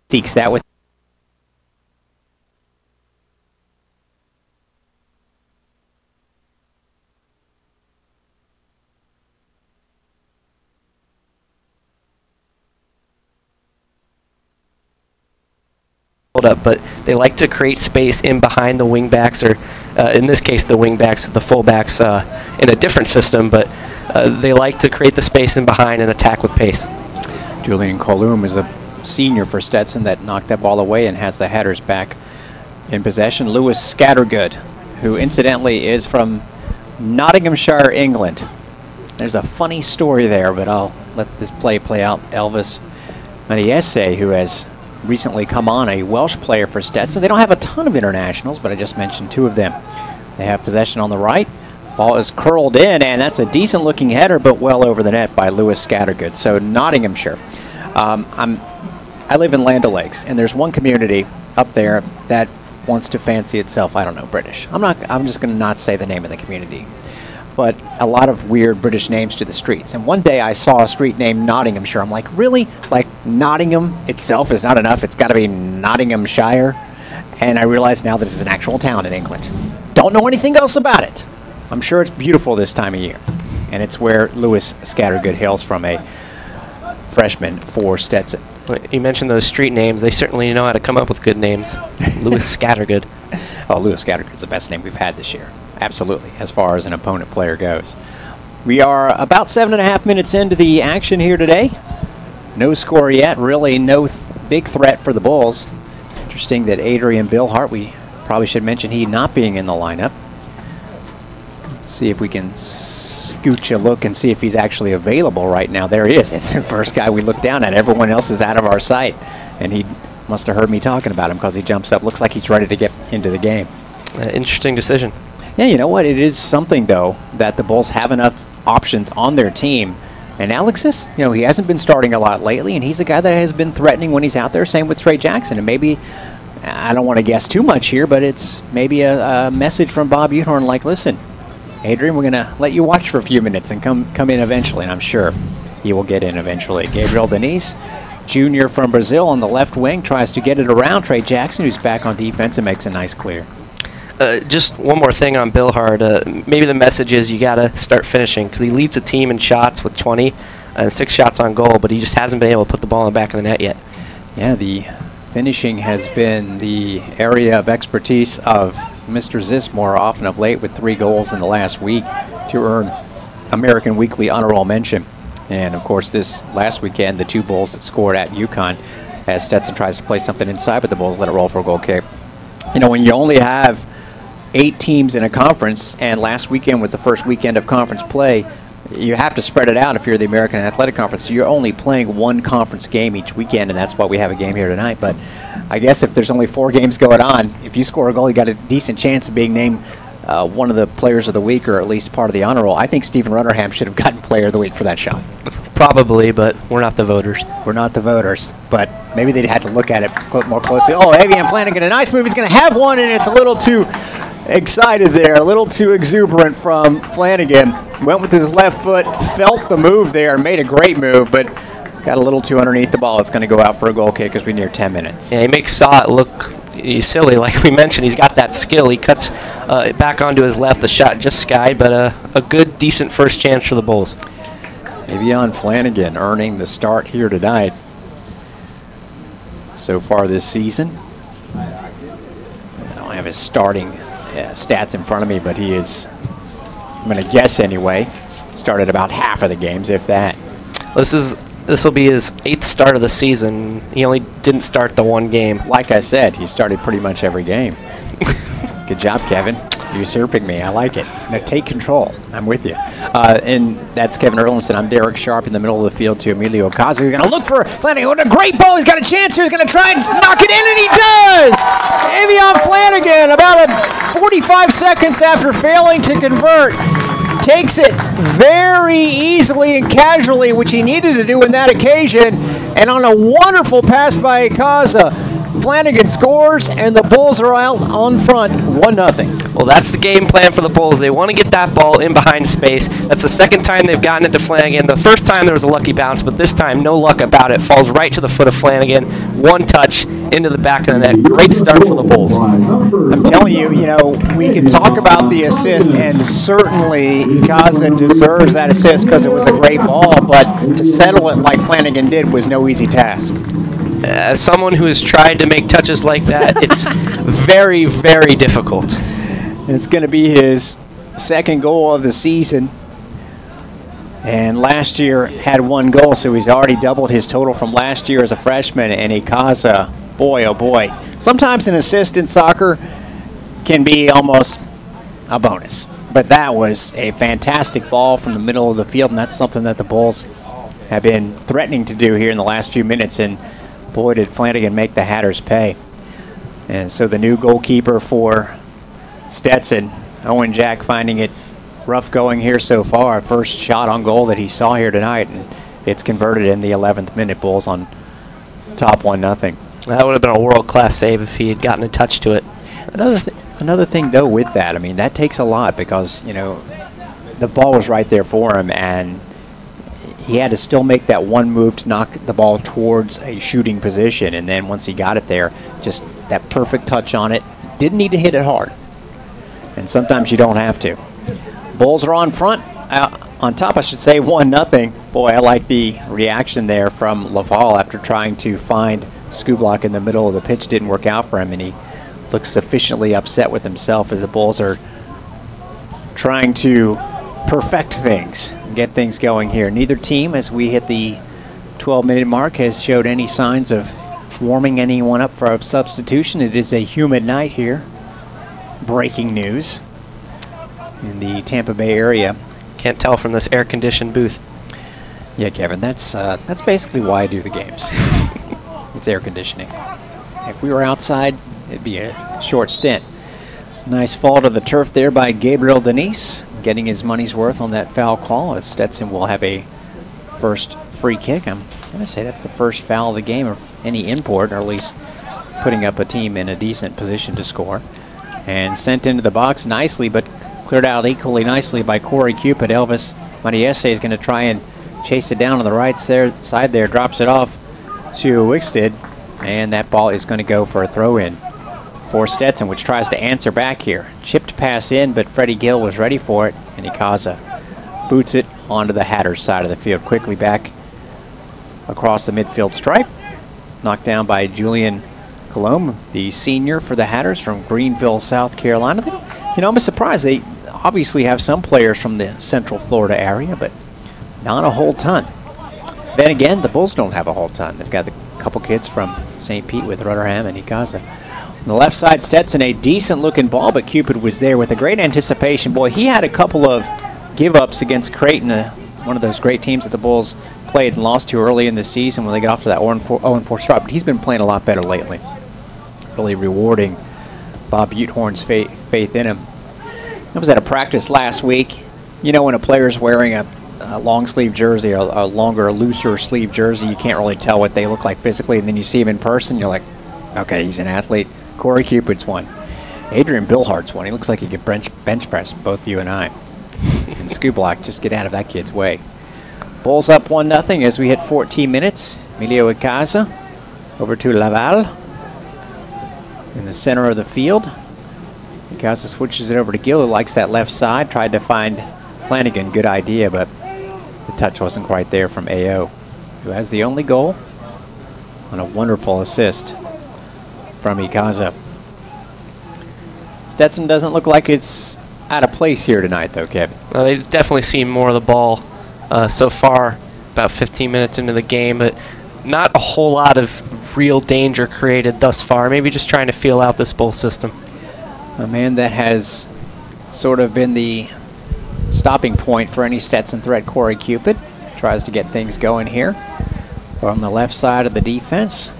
seeks that with up, but they like to create space in behind the wing backs, or in this case the wing backs, the full backs in a different system, but they like to create the space in behind and attack with pace. Julian Colum is a senior for Stetson that knocked that ball away and has the Hatters back in possession. Lewis Scattergood, who incidentally is from Nottinghamshire, England. There's a funny story there, but I'll let this play out. Elvis Maniese, who has recently come on, a Welsh player for Stetson. They don't have a ton of internationals, but I just mentioned two of them. They have possession on the right. Ball is curled in, and that's a decent looking header, but well over the net by Lewis Scattergood. So Nottinghamshire. I live in Land O'Lakes, and there's one community up there that wants to fancy itself, I don't know, British. I'm just going to not say the name of the community, but a lot of weird British names to the streets. And one day I saw a street named Nottinghamshire. I'm like, really? Like Nottingham itself is not enough? It's got to be Nottinghamshire? And I realize now that it's an actual town in England. Don't know anything else about it. I'm sure it's beautiful this time of year. And it's where Lewis Scattergood hails from, a freshman for Stetson. You mentioned those street names. They certainly know how to come up with good names. Lewis Scattergood. Oh, Lewis Scattergood's the best name we've had this year. Absolutely, as far as an opponent player goes. We are about 7.5 minutes into the action here today. No score yet. Really no big threat for the Bulls. Interesting that Adrian Billhart, we probably should mention he not being in the lineup. See if we can scooch a look and see if he's actually available right now. There he is. It's the first guy we look down at. Everyone else is out of our sight. And he must have heard me talking about him because he jumps up. Looks like he's ready to get into the game. Interesting decision. Yeah, you know what? It is something, though, that the Bulls have enough options on their team. And Alexis, you know, he hasn't been starting a lot lately, and he's a guy that has been threatening when he's out there. Same with Trey Jackson. And maybe, I don't want to guess too much here, but it's maybe a message from Bob Uhorn like, listen, Adrian, we're going to let you watch for a few minutes and come in eventually, and I'm sure he will get in eventually. Gabriel Denise, junior from Brazil on the left wing, tries to get it around Trey Jackson, who's back on defense and makes a nice clear. Just one more thing on Billhard. Maybe the message is you got to start finishing, because he leads the team in shots with 20 and 6 shots on goal, but he just hasn't been able to put the ball in the back of the net yet. Yeah, the finishing has been the area of expertise of Mr. Ziss more often of late, with 3 goals in the last week to earn American Weekly honorable mention. And, of course, this last weekend, the 2 Bulls that scored at UConn, as Stetson tries to play something inside, but the Bulls let it roll for a goal kick. You know, when you only have 8 teams in a conference, and last weekend was the first weekend of conference play, you have to spread it out if you're the American Athletic Conference. So you're only playing 1 conference game each weekend, and that's why we have a game here tonight. But I guess if there's only 4 games going on, if you score a goal, you got a decent chance of being named one of the players of the week, or at least part of the honor roll. I think Stephen Rutherham should have gotten player of the week for that shot. Probably, but we're not the voters. We're not the voters, but maybe they'd had to look at it more closely. Oh, Avian Flanagan, a nice move. He's going to have one, and it's a little too excited there, a little too exuberant from Flanagan. Went with his left foot, felt the move there, made a great move, but got a little too underneath the ball. It's going to go out for a goal kick as we near 10 minutes. Yeah, he makes Saw it look silly, like we mentioned. He's got that skill. He cuts back onto his left. The shot just skied, but a good, decent first chance for the Bulls. Avian Flanagan earning the start here tonight so far this season. I don't have his starting stats in front of me, but he is, I'm going to guess anyway, started about half of the games, if that. This will be his 8th start of the season. He only didn't start the 1 game. Like I said, he started pretty much every game. Good job, Kevin. Usurping me. I like it. Now take control. I'm with you. And that's Kevin Erlinson. I'm Derek Sharp in the middle of the field to Emilio Kazu. You're going to look for Flanagan. What a great ball. He's got a chance here. He's going to try and knock it in, and he does! Avian Flanagan, about 45 seconds after failing to convert, takes it very easily and casually, which he needed to do in that occasion, and on a wonderful pass by Ikaza, Flanagan scores, and the Bulls are out on front 1-0. Well, that's the game plan for the Bulls. They want to get that ball in behind space. That's the second time they've gotten it to Flanagan. The first time there was a lucky bounce, but this time no luck about it. Falls right to the foot of Flanagan. One touch into the back of the net. Great start for the Bulls. I'm telling you, we can talk about the assist, and certainly Ikaza deserves that assist because it was a great ball, but to settle it like Flanagan did was no easy task. As someone who has tried to make touches like that, it's very, very difficult. It's going to be his second goal of the season. And last year had 1 goal, so he's already doubled his total from last year as a freshman. And Ikaza, boy, oh boy. Sometimes an assist in soccer can be almost a bonus. But that was a fantastic ball from the middle of the field, and that's something that the Bulls have been threatening to do here in the last few minutes. And boy, did Flanagan make the Hatters pay. And so the new goalkeeper for Stetson, Owen Jack, finding it rough going here so far. First shot on goal that he saw here tonight, and it's converted in the 11th minute. Bulls on top 1-0. That would have been a world-class save if he had gotten a touch to it. Another thing, though, with that, I mean, that takes a lot because, the ball was right there for him, and he had to still make that one move to knock the ball towards a shooting position. And then once he got it there, just that perfect touch on it. Didn't need to hit it hard. And sometimes you don't have to. Bulls are on front, on top, I should say, 1-0. Boy, I like the reaction there from Laval after trying to find Skublock in the middle of the pitch. Didn't work out for him, and he looks sufficiently upset with himself as the Bulls are trying to perfect things, get things going here. Neither team, as we hit the 12-minute mark, has showed any signs of warming anyone up for a substitution. It is a humid night here. Breaking news in the Tampa Bay area. Can't tell from this air-conditioned booth. Yeah, Kevin, that's basically why I do the games. It's air conditioning. If we were outside, it'd be a short stint. Nice fall to the turf there by Gabriel Denise, getting his money's worth on that foul call, as Stetson will have a first free kick. I'm going to say that's the first foul of the game of any import, or at least putting up a team in a decent position to score. And sent into the box nicely, but cleared out equally nicely by Corey Cupid. Elvis Mariese is going to try and chase it down on the right side there, drops it off to Wickstead, and that ball is going to go for a throw-in for Stetson, which tries to answer back here. Chipped pass in, but Freddie Gill was ready for it, and Ikaza boots it onto the Hatters side of the field. Quickly back across the midfield stripe. Knocked down by Julian Colombe, the senior for the Hatters from Greenville, South Carolina. I'm surprised. They obviously have some players from the Central Florida area, but not a whole ton. Then again, the Bulls don't have a whole ton. They've got a couple kids from St. Pete with Rutherham and Ikaza. On the left side, Stetson, a decent-looking ball, but Cupid was there with a great anticipation. Boy, he had a couple of give-ups against Creighton, one of those great teams that the Bulls played and lost to early in the season when they got off to that 0-4 start. But he's been playing a lot better lately. Really rewarding Bob Buthorn's faith in him. I was at a practice last week. When a player's wearing a long-sleeve jersey, or a longer, looser sleeve jersey, you can't really tell what they look like physically, and then you see him in person, you're like, okay, he's an athlete. Corey Cupid's one. Adrian Billhart's one. He looks like he could bench press both you and I. And Skublock, just get out of that kid's way. Bulls up 1-0 as we hit 14 minutes. Emilio Ikaza over to Laval in the center of the field. Ikaza switches it over to Gill, who likes that left side. Tried to find Flanagan. Good idea, but the touch wasn't quite there from AO, who has the only goal on a wonderful assist from Ikaza. Stetson doesn't look like it's out of place here tonight, though, Kevin. Well, they've definitely seen more of the ball so far, about 15 minutes into the game, but not a whole lot of real danger created thus far. Maybe just trying to feel out this Bull system. A man that has sort of been the stopping point for any Stetson threat, Corey Cupid, tries to get things going here on the left side of the defense.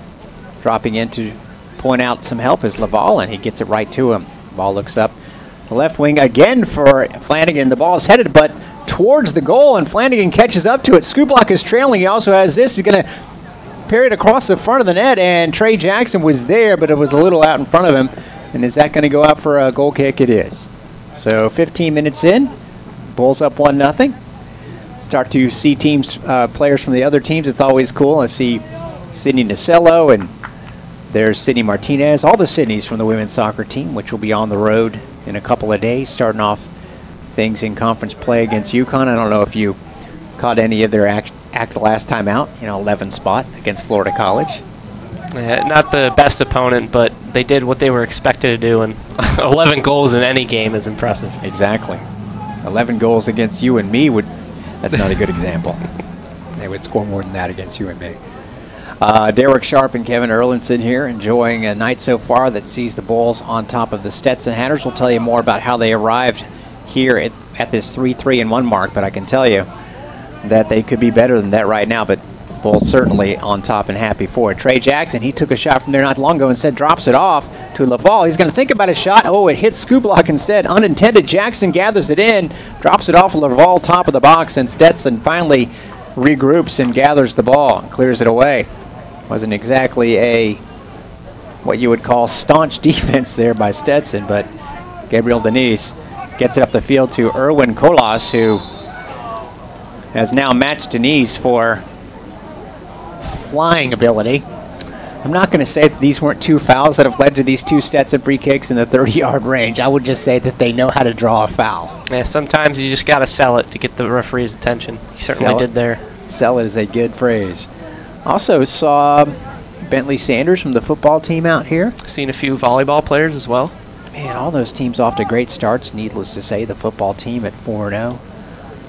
Dropping in to point out some help is Laval, and he gets it right to him. Ball looks up the left wing again for Flanagan. The ball is headed but towards the goal, and Flanagan catches up to it. Skublock is trailing. He also has this. He's going to parried across the front of the net, and Trey Jackson was there, but it was a little out in front of him. And is that going to go out for a goal kick? It is. So 15 minutes in, Bulls up 1-0. Start to see teams, players from the other teams. It's always cool. I see Sydney Nacello, and there's Sydney Martinez, all the Sydneys from the women's soccer team, which will be on the road in a couple of days, starting off things in conference play against UConn. I don't know if you caught any of their act the last time out, 11th spot against Florida College. Yeah, not the best opponent, but they did what they were expected to do, and 11 goals in any game is impressive. Exactly. 11 goals against you and me that's not a good example. They would score more than that against you and me. Derek Sharp and Kevin Erlinson here enjoying a night so far that sees the Bulls on top of the Stetson Hatters. We'll tell you more about how they arrived here at this 3-3-1 mark, but I can tell you that they could be better than that right now, but Bulls certainly on top and happy for it. Trey Jackson, he took a shot from there not long ago, instead drops it off to Laval. He's going to think about a shot. Oh, it hits Skublock instead. Unintended. Jackson gathers it in, drops it off Laval, top of the box, and Stetson finally regroups and gathers the ball and clears it away. Wasn't exactly a what you would call staunch defense there by Stetson, but Gabriel Denise gets it up the field to Erwin Colas, who has now matched Denise for flying ability. I'm not going to say that these weren't two fouls that have led to these two Stetson free kicks in the 30-yard range. I would just say that they know how to draw a foul. Yeah, sometimes you just got to sell it to get the referee's attention. He certainly did there. Sell it is a good phrase. Also saw Bentley Sanders from the football team out here. Seen a few volleyball players as well. Man, all those teams off to great starts, needless to say. The football team at 4-0.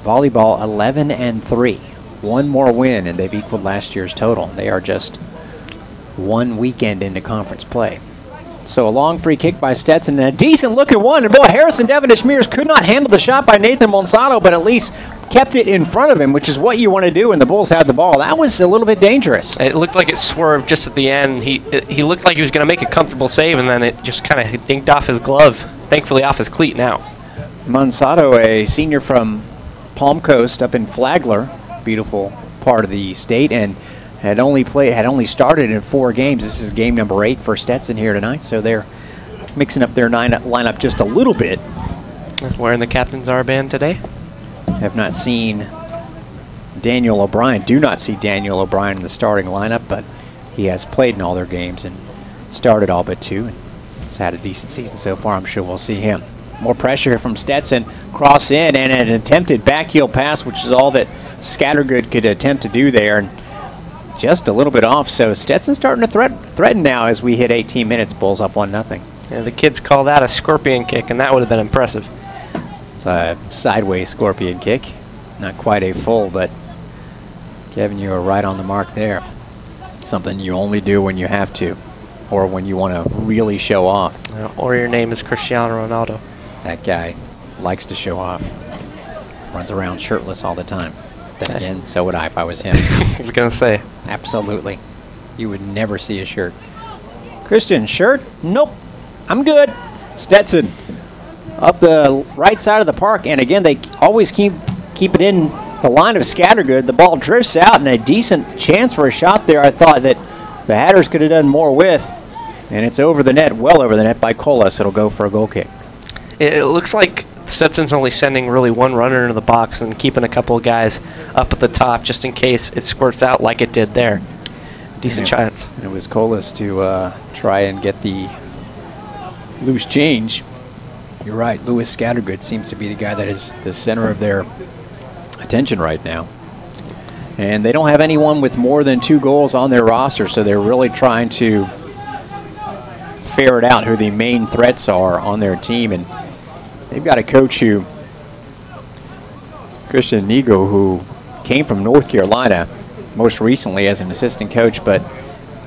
Volleyball 11-3. One more win, and they've equaled last year's total. They are just one weekend into conference play. So a long free kick by Stetson, and a decent-looking one. And boy, Harrison Devonish-Mears could not handle the shot by Nathan Monsanto, but at least kept it in front of him, which is what you want to do when the Bulls had the ball. That was a little bit dangerous. It looked like it swerved just at the end. He looked like he was going to make a comfortable save, and then it just kind of dinked off his glove. Thankfully off his cleat now. Monsanto, a senior from Palm Coast up in Flagler, beautiful part of the state, and had only started in 4 games. This is game number 8 for Stetson here tonight, so they're mixing up their lineup just a little bit. Wearing the captain's armband today. Have not seen Daniel O'Brien. Do not see Daniel O'Brien in the starting lineup, but he has played in all their games and started all but 2. And he's had a decent season so far. I'm sure we'll see him. More pressure from Stetson. Cross in, and an attempted backheel pass, which is all that Scattergood could attempt to do there. And just a little bit off, so Stetson's starting to threaten now as we hit 18 minutes. Bulls up 1-0. Yeah, the kids call that a scorpion kick, and that would have been impressive. It's a sideways scorpion kick. Not quite a full, but Kevin, you were right on the mark there. Something you only do when you have to, or when you want to really show off. Or your name is Cristiano Ronaldo. That guy likes to show off. Runs around shirtless all the time. Then again, so would I if I was him. I was going to say. Absolutely. You would never see a shirt. Christian, shirt? Nope. I'm good. Stetson up the right side of the park, and again, they always keep it in the line of Scattergood. The ball drifts out, and a decent chance for a shot there. I thought that the Hatters could have done more with, and it's over the net, well over the net by Colas. It'll go for a goal kick. It looks like Stetson's only sending really one runner into the box and keeping a couple of guys up at the top just in case it squirts out like it did there. Decent chance. And it was Colas to try and get the loose change. You're right, Lewis Scattergood seems to be the guy that is the center of their attention right now. And they don't have anyone with more than 2 goals on their roster, so they're really trying to ferret out who the main threats are on their team. And they've got a coach who, Christian Nigo, who came from North Carolina most recently as an assistant coach, but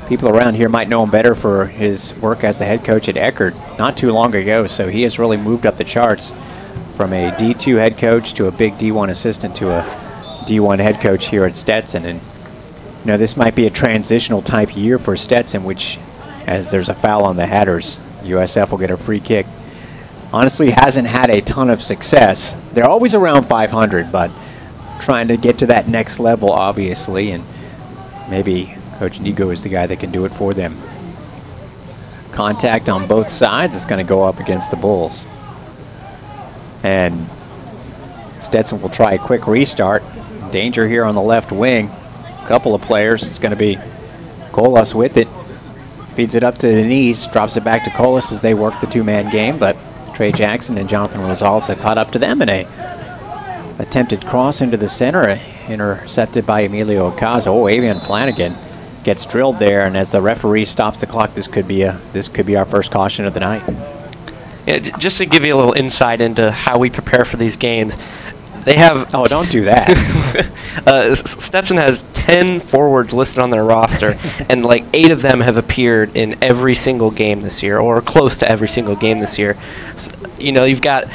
people around here might know him better for his work as the head coach at Eckerd not too long ago. So he has really moved up the charts from a D2 head coach to a big D1 assistant to a D1 head coach here at Stetson. And this might be a transitional type year for Stetson, which, as there's a foul on the Hatters, USF will get a free kick. Honestly, hasn't had a ton of success. They're always around 500, but trying to get to that next level, obviously, and maybe Coach Nigo is the guy that can do it for them. Contact on both sides is going to go up against the Bulls. And Stetson will try a quick restart. Danger here on the left wing. A couple of players. It's going to be Colas with it. Feeds it up to Denise. Drops it back to Colas as they work the two-man game. But Trey Jackson and Jonathan Rosales caught up to them in a attempted cross into the center. Intercepted by Emilio Ocaza. Oh, Avian Flanagan gets drilled there. And as the referee stops the clock, this could be our first caution of the night. Yeah, just to give you a little insight into how we prepare for these games, they have... Oh, don't do that. Stetson has 10 forwards listed on their roster, and like 8 of them have appeared in every single game this year, or close to every single game this year. So, you know, you've got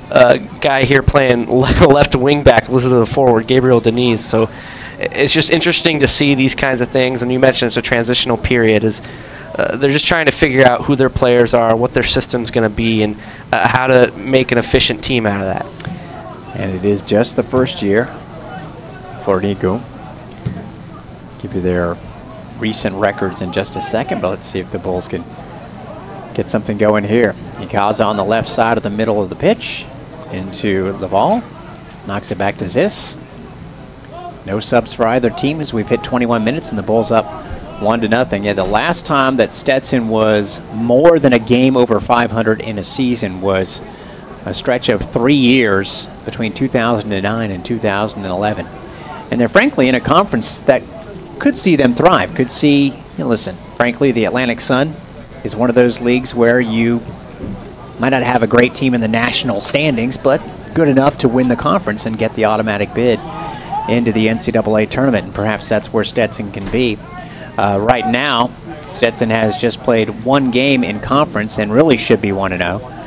a guy here playing left wing back, listed as a forward, Gabriel Denise. So it's just interesting to see these kinds of things, and you mentioned it's a transitional period. They're just trying to figure out who their players are, what their system's going to be, and how to make an efficient team out of that. And it is just the first year for Nico. Give you their recent records in just a second, but let's see if the Bulls can get something going here. Ikaza on the left side of the middle of the pitch into Laval. Knocks it back to Ziss. No subs for either team as we've hit 21 minutes and the Bulls up 1-0. Yeah, the last time that Stetson was more than a game over 500 in a season was a stretch of 3 years between 2009 and 2011. And they're frankly in a conference that could see them thrive, could see, you know, listen, frankly, the Atlantic Sun is one of those leagues where you might not have a great team in the national standings, but good enough to win the conference and get the automatic bid into the NCAA tournament, and perhaps that's where Stetson can be. Right now, Stetson has just played 1 game in conference and really should be 1-0.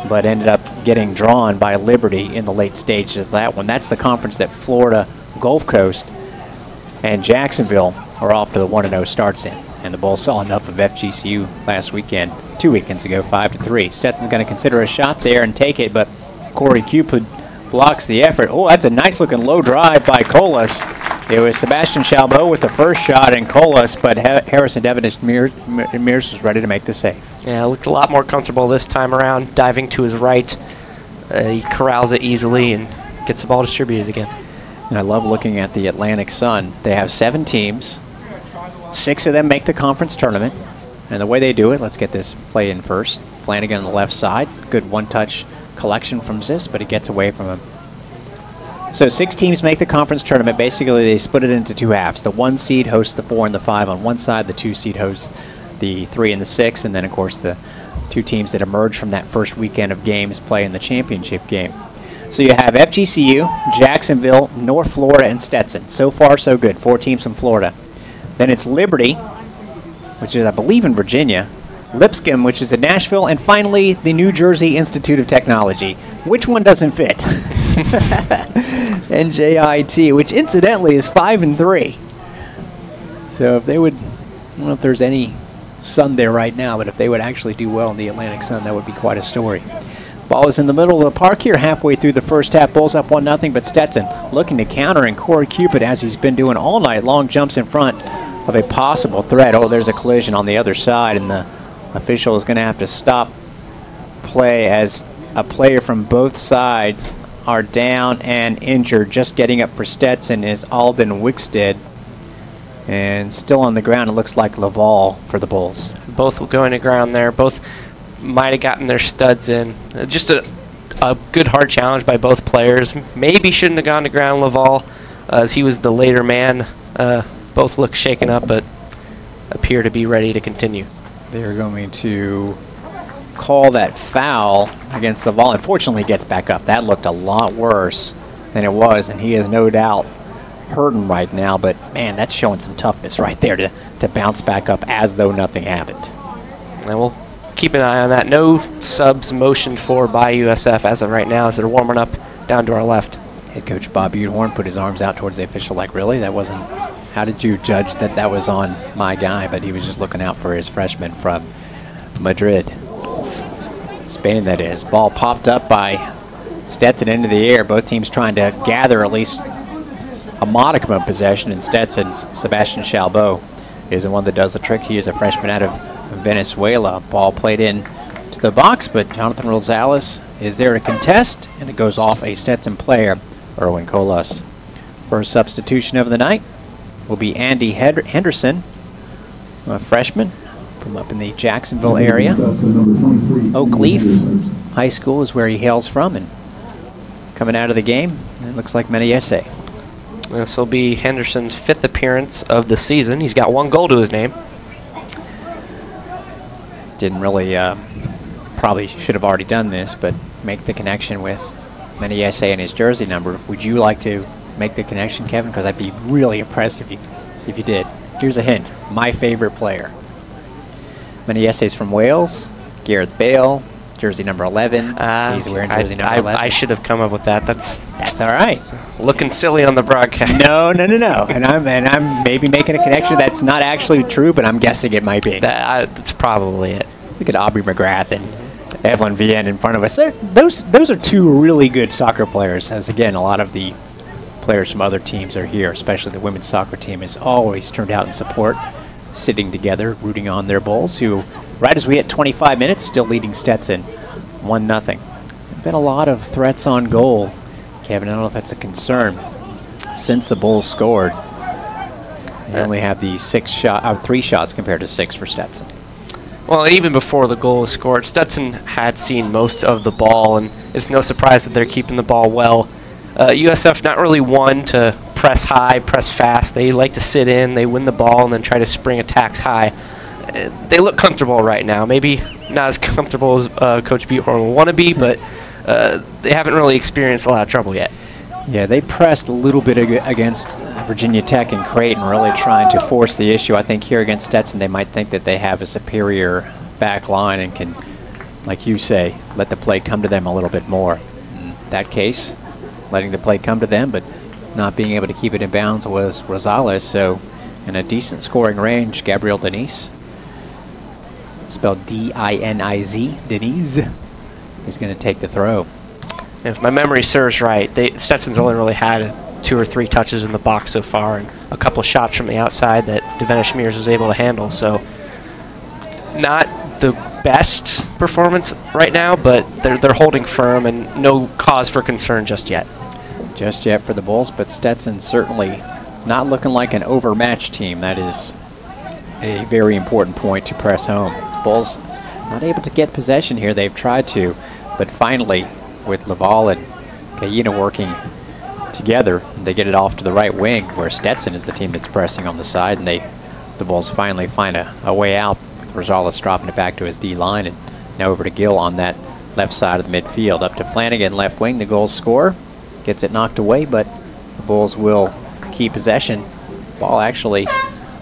But ended up getting drawn by Liberty in the late stages of that one. That's the conference that Florida, Gulf Coast, and Jacksonville are off to the 1-0 starts in. And the Bulls saw enough of FGCU last weekend, 2 weekends ago, 5-3. Stetson's going to consider a shot there and take it, but Corey Cupid blocks the effort. Oh, that's a nice-looking low drive by Colas. It was Sebastian Chalbeau with the first shot and Colas, but Harrison Devonish Mears was ready to make the save. Yeah, looked a lot more comfortable this time around, diving to his right. He corrals it easily and gets the ball distributed again. And I love looking at the Atlantic Sun. They have 7 teams. 6 of them make the conference tournament. And the way they do it, let's get this play in first. Flanagan on the left side. Good one-touch collection from Ziss, but it gets away from him. So 6 teams make the conference tournament. Basically, they split it into 2 halves. The 1 seed hosts the 4 and the 5 on one side. The 2 seed hosts the 3 and the 6. And then, of course, the 2 teams that emerge from that first weekend of games play in the championship game. So you have FGCU, Jacksonville, North Florida, and Stetson. So far, so good. 4 teams from Florida. Then it's Liberty, which is, I believe, in Virginia. Lipscomb, which is in Nashville. And finally, the New Jersey Institute of Technology. Which one doesn't fit? NJIT, which incidentally is 5-3. So if they would, I don't know if there's any sun there right now, but if they would actually do well in the Atlantic Sun, that would be quite a story. Ball is in the middle of the park here, halfway through the first half. Bulls up 1-0, but Stetson looking to counter, and Corey Cupid, as he's been doing all night long, jumps in front of a possible threat. Oh, there's a collision on the other side, and the official is going to have to stop play as a player from both sides are down and injured. Just getting up for Stetson is Alden Wickstead. And still on the ground, it looks like Laval for the Bulls. Both going to ground there. Both might have gotten their studs in. Just a good hard challenge by both players. Maybe shouldn't have gone to ground, Laval, as he was the later man. Both look shaken up, but appear to be ready to continue. They're going to call that foul against Laval. Unfortunately, he gets back up. That looked a lot worse than it was, and he is no doubt hurting right now. But, man, that's showing some toughness right there to bounce back up as though nothing happened. And we'll keep an eye on that. No subs motioned for by USF as of right now as they're warming up down to our left. Head coach Bob Udhorn put his arms out towards the official like, really? That wasn't... How did you judge that that was on my guy? But he was just looking out for his freshman from Madrid. Spain, that is. Ball popped up by Stetson into the air. Both teams trying to gather at least a modicum of possession, and Stetson's Sebastian Chalbeau is the one that does the trick. He is a freshman out of Venezuela. Ball played in to the box, but Jonathan Rosales is there to contest, and it goes off a Stetson player, Erwin Colas. First substitution of the night will be Andy Henderson, a freshman from up in the Jacksonville area. Oakleaf High School is where he hails from, and coming out of the game, it looks like Menayese. This will be Henderson's 5th appearance of the season. He's got 1 goal to his name. Didn't really, probably should have already done this, but make the connection with Menayese and his jersey number. Would you like to make the connection, Kevin? Because I'd be really impressed if you did. Here's a hint. My favorite player. Menayese is from Wales. Gareth Bale, jersey number 11. He's wearing jersey number 11. I should have come up with that. That's all right. Looking silly on the broadcast. No. And I'm maybe making a connection that's not actually true, but I'm guessing it might be. That's probably it. Look at Aubrey McGrath and Evelyn Vienne in front of us. Those are 2 really good soccer players, as again, a lot of the players from other teams are here, especially the women's soccer team has always turned out in support, sitting together, rooting on their Bulls, who, right as we hit 25 minutes, still leading Stetson 1-0. There's been a lot of threats on goal, Kevin. I don't know if that's a concern. Since the Bulls scored, they only have the 3 shots compared to 6 for Stetson. Well, even before the goal was scored, Stetson had seen most of the ball, and it's no surprise that they're keeping the ball well. USF not really one to press high, press fast. They like to sit in, they win the ball, and then try to spring attacks high. They look comfortable right now. Maybe not as comfortable as Coach Beathorn will want to be, but they haven't really experienced a lot of trouble yet. Yeah, they pressed a little bit against Virginia Tech and Creighton, really trying to force the issue. I think here against Stetson, they might think that they have a superior back line and can, like you say, let the play come to them a little bit more. In that case, letting the play come to them, but not being able to keep it in bounds was Rosales. So in a decent scoring range, Gabrielle Denise, spelled D-I-N-I-Z, Denise, is going to take the throw. If my memory serves right, Stetson's only really had 2 or 3 touches in the box so far, and a couple shots from the outside that Devena Schmears was able to handle. So not the best performance right now, but they're holding firm and no cause for concern just yet. Just yet for the Bulls, but Stetson certainly not looking like an overmatched team. That is a very important point to press home. Bulls not able to get possession here. They've tried to, but finally, with Laval and Kayina working together, they get it off to the right wing, where Stetson is the team that's pressing on the side, and the Bulls finally find a way out, with Rosales dropping it back to his D-line, and now over to Gill on that left side of the midfield. Up to Flanagan, left wing, the goal scorer. Gets it knocked away, but the Bulls will keep possession. Ball actually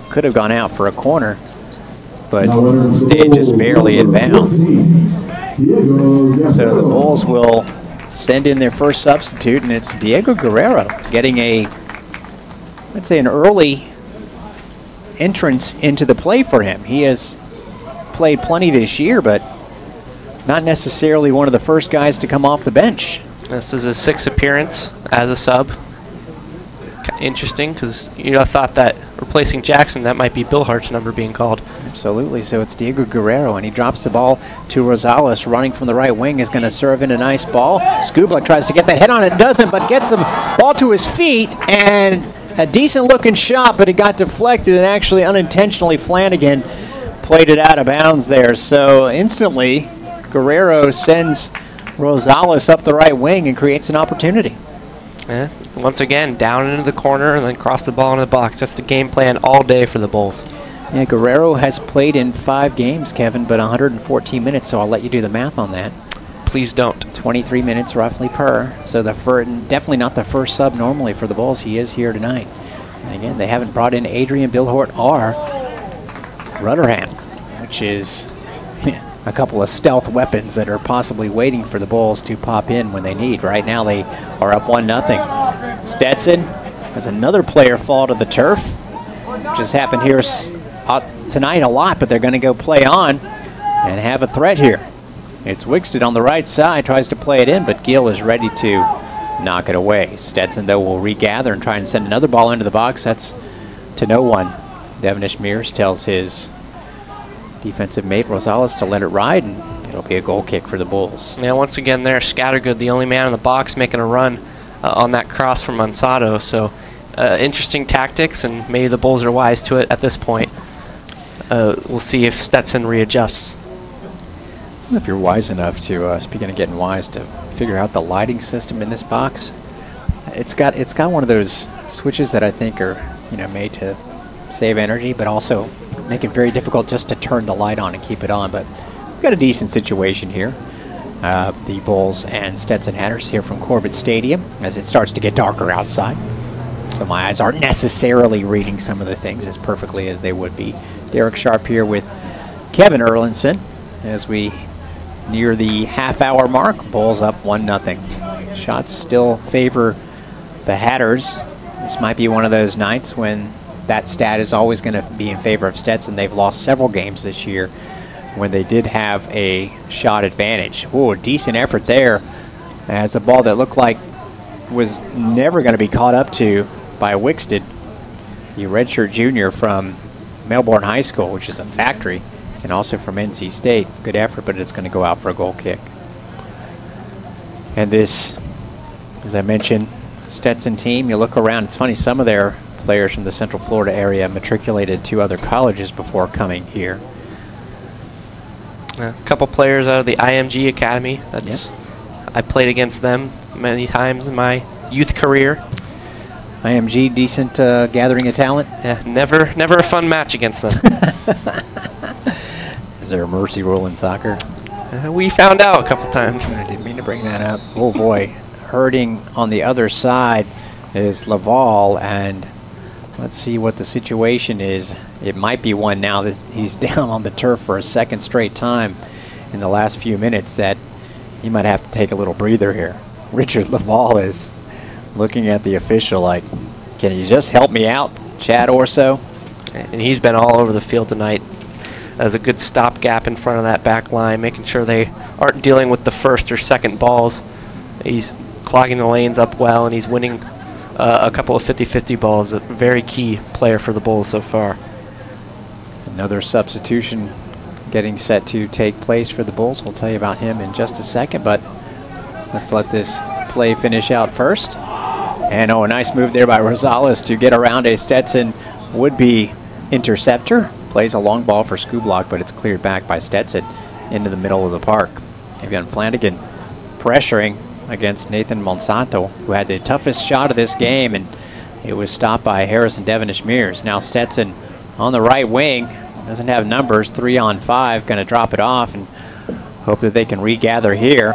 could have gone out for a corner, but stayed just barely in bounds. So the Bulls will send in their first substitute, and it's Diego Guerrero getting I'd say an early entrance into the play for him. He has played plenty this year, but not necessarily one of the first guys to come off the bench. This is his 6th appearance as a sub. Interesting, because you thought that replacing Jackson, that might be Bill Hart's number being called. Absolutely. So it's Diego Guerrero, and he drops the ball to Rosales, running from the right wing, is going to serve in a nice ball. Skublik tries to get that head on it, doesn't, but gets the ball to his feet, and a decent-looking shot, but it got deflected, and actually unintentionally Flanagan played it out of bounds there. So instantly, Guerrero sends Rosales up the right wing and creates an opportunity. Yeah. Once again, down into the corner and then cross the ball into the box. That's the game plan all day for the Bulls. Yeah, Guerrero has played in 5 games, Kevin, but 114 minutes, so I'll let you do the math on that. Please don't. 23 minutes roughly per. So definitely not the first sub normally for the Bulls. He is here tonight. And again, they haven't brought in Adrian Billhort or Rutherham, which is a couple of stealth weapons that are possibly waiting for the Bulls to pop in when they need. Right now they are up 1-0. Stetson has another player fall to the turf, which has happened here tonight a lot, but they're going to go play on and have a threat here. It's Wixted on the right side, tries to play it in, but Gill is ready to knock it away. Stetson, though, will regather and try and send another ball into the box. That's to no one. Devenish Mears tells his defensive mate Rosales to let it ride, and it'll be a goal kick for the Bulls. Yeah, once again there, Scattergood, the only man in the box, making a run on that cross from Monsanto. So interesting tactics, and maybe the Bulls are wise to it at this point. We'll see if Stetson readjusts. If you're wise enough to, speaking of getting wise, to figure out the lighting system in this box, it's got one of those switches that I think are made to save energy, but also make it very difficult just to turn the light on and keep it on. But we've got a decent situation here. The Bulls and Stetson Hatters here from Corbett Stadium as it starts to get darker outside. So my eyes aren't necessarily reading some of the things as perfectly as they would be. Derek Sharp here with Kevin Erlinson as we near the half-hour mark. Bulls up 1-0. Shots still favor the Hatters. This might be one of those nights when that stat is always going to be in favor of Stetson. They've lost several games this year when they did have a shot advantage. Ooh, decent effort there as a ball that looked like was never going to be caught up to by Wixted, the redshirt junior from Melbourne High School, which is a factory, and also from NC State. Good effort, but it's going to go out for a goal kick. And this, as I mentioned, Stetson team, you look around, it's funny, some of their players from the Central Florida area matriculated to other colleges before coming here. A couple players out of the IMG Academy. That's I played against them many times in my youth career. IMG, decent gathering of talent? Yeah, never a fun match against them. Is there a mercy rule in soccer? We found out a couple times. I didn't mean to bring that up. Oh boy, hurting on the other side is Laval, and let's see what the situation is. It might be one now that he's down on the turf for a second straight time in the last few minutes that he might have to take a little breather here. Richard Laval is looking at the official like, can you just help me out, Chad Orso? And he's been all over the field tonight as a good stopgap in front of that back line, making sure they aren't dealing with the first or second balls. He's clogging the lanes up well, and he's winning a couple of 50-50 balls. A very key player for the Bulls so far. Another substitution getting set to take place for the Bulls. We'll tell you about him in just a second, but let's let this play finish out first. And a nice move there by Rosales to get around a Stetson would-be interceptor. Plays a long ball for Skublock, but it's cleared back by Stetson into the middle of the park. Evian Flanagan pressuring against Nathan Monsanto, who had the toughest shot of this game, and it was stopped by Harrison Devenish Mears. Now Stetson on the right wing, doesn't have numbers, 3-on-5, going to drop it off and hope that they can regather here.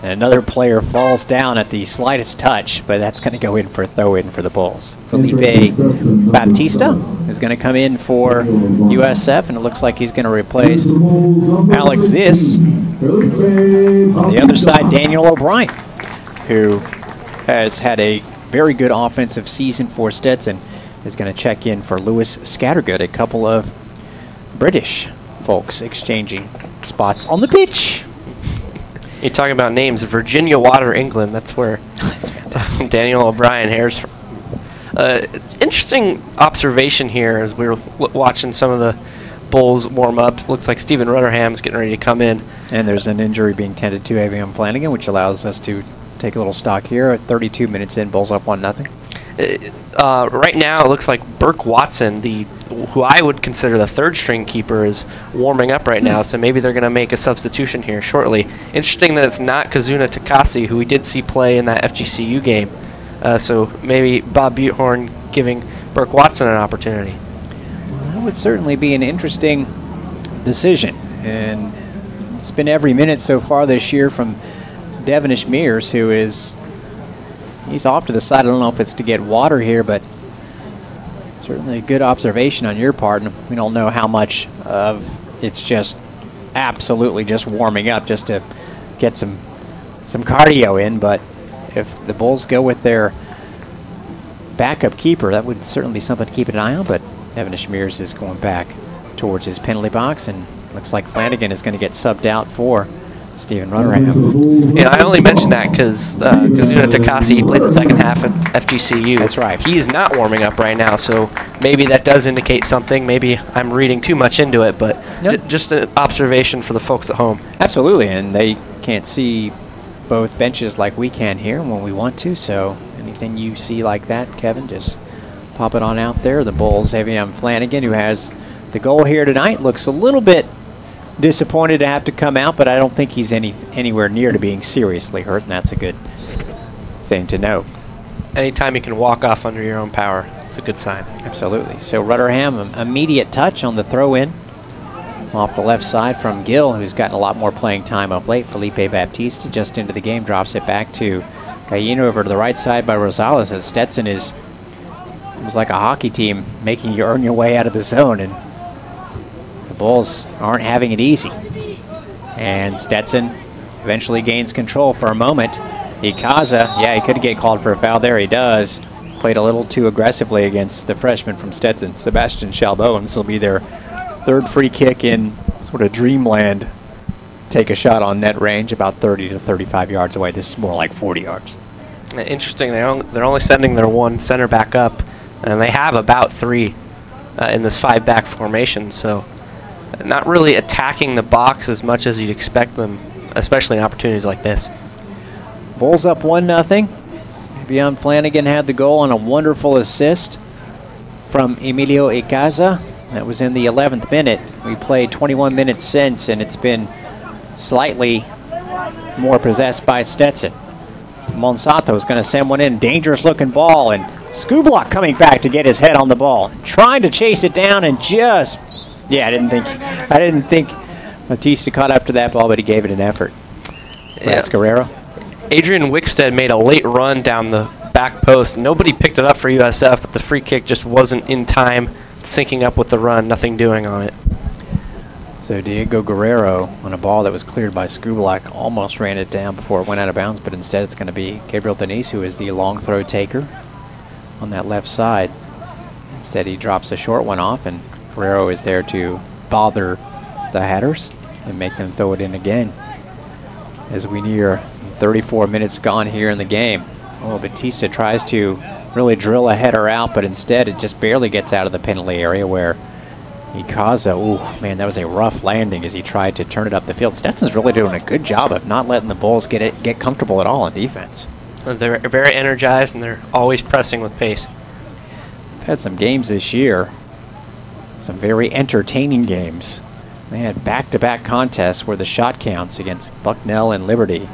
And another player falls down at the slightest touch, but that's going to go in for a throw-in for the Bulls. Felipe Baptista is going to come in for USF, and it looks like he's going to replace Alex Ziss. On the other side, Daniel O'Brien, who has had a very good offensive season for Stetson, is going to check in for Lewis Scattergood. A couple of British folks exchanging spots on the pitch. You're talking about names. Virginia Water, England. That's where that's fantastic. Daniel O'Brien hails from. Interesting observation here as we were watching some of the Bulls warm up. Looks like Stephen Rutherham's getting ready to come in. And there's an injury being tended to Evian Flanagan, which allows us to take a little stock here. At 32 minutes in, Bulls up 1-0. Right now, it looks like Burke Watson, who I would consider the third-string keeper, is warming up right now, so maybe they're going to make a substitution here shortly. Interesting that it's not Kazuna Takasi, who we did see play in that FGCU game. So maybe Bob Buthorn giving Burke Watson an opportunity. Well, that would certainly be an interesting decision. And it's been every minute so far this year from Devenish Mears, who is... he's off to the side. I don't know if it's to get water here, but certainly a good observation on your part. And we don't know how much of it's just absolutely just warming up just to get some cardio in. But if the Bulls go with their backup keeper, that would certainly be something to keep an eye on. But Devenish Mears is going back towards his penalty box, and looks like Flanagan is going to get subbed out for Steven Rutherham. Yeah, I only mentioned that because Kazuna Takasi, he played the second half at FGCU. That's right. He is not warming up right now, so maybe that does indicate something. Maybe I'm reading too much into it, but just an observation for the folks at home. Absolutely, and they can't see both benches like we can here when we want to, so anything you see like that, Kevin, just pop it on out there. The Bulls, Avion Flanagan, who has the goal here tonight, looks a little bit disappointed to have to come out, but I don't think he's anywhere near to being seriously hurt, and that's a good thing to note. Anytime you can walk off under your own power, it's a good sign. Absolutely. So Rutherham, immediate touch on the throw-in off the left side from Gill, who's gotten a lot more playing time of late. Felipe Baptista just into the game, drops it back to Gallino over to the right side by Rosales, as Stetson is, it was like a hockey team making you earn your way out of the zone, and the Bulls aren't having it easy. And Stetson eventually gains control for a moment. Ikaza, yeah, he could get called for a foul there. He does. Played a little too aggressively against the freshman from Stetson, Sebastian Chalbeau, and this will be their third free kick in sort of dreamland. Take a shot on net range about 30 to 35 yards away. This is more like 40 yards. Interesting, they're only sending their one center back up, and they have about three in this five-back formation, so not really attacking the box as much as you'd expect them, especially in opportunities like this. Bulls up 1-0. Beyond Flanagan had the goal on a wonderful assist from Emilio Ikaza. That was in the 11th minute. We played 21 minutes since, and it's been slightly more possessed by Stetson. Monsanto is going to send one in. Dangerous looking ball, and Skublock coming back to get his head on the ball. Trying to chase it down and just, yeah, I didn't think Batista caught up to that ball, but he gave it an effort. That's Guerrero. Adrian Wickstead made a late run down the back post. Nobody picked it up for USF, but the free kick just wasn't in time, syncing up with the run, nothing doing on it. So Diego Guerrero on a ball that was cleared by Skublock almost ran it down before it went out of bounds, but instead it's going to be Gabriel Denise, who is the long throw taker on that left side. Instead he drops a short one off, and Guerrero is there to bother the Hatters and make them throw it in again as we near 34 minutes gone here in the game. Oh, Batista tries to really drill a header out, but instead it just barely gets out of the penalty area, where Ikaza, ooh, man, that was a rough landing as he tried to turn it up the field. Stetson's really doing a good job of not letting the Bulls get comfortable at all on defense. They're very energized, and they're always pressing with pace. We've had some games this year, some very entertaining games. They had back-to-back contests where the shot counts against Bucknell and Liberty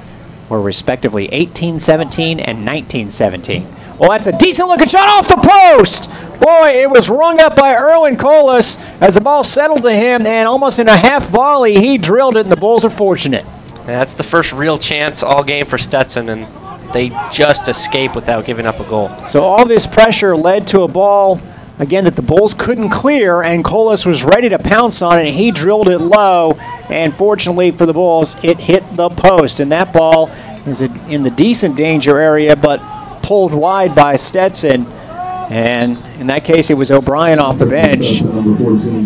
were respectively 18-17 and 19-17. Well, that's a decent-looking shot off the post! Boy, it was rung up by Erwin Colas as the ball settled to him, and almost in a half volley, he drilled it, and the Bulls are fortunate. That's the first real chance all game for Stetson, and they just escape without giving up a goal. So all this pressure led to a ball, again, that the Bulls couldn't clear, and Colas was ready to pounce on it, and he drilled it low, and fortunately for the Bulls, it hit the post, and that ball is in the decent danger area, but pulled wide by Stetson, and in that case, it was O'Brien off the bench.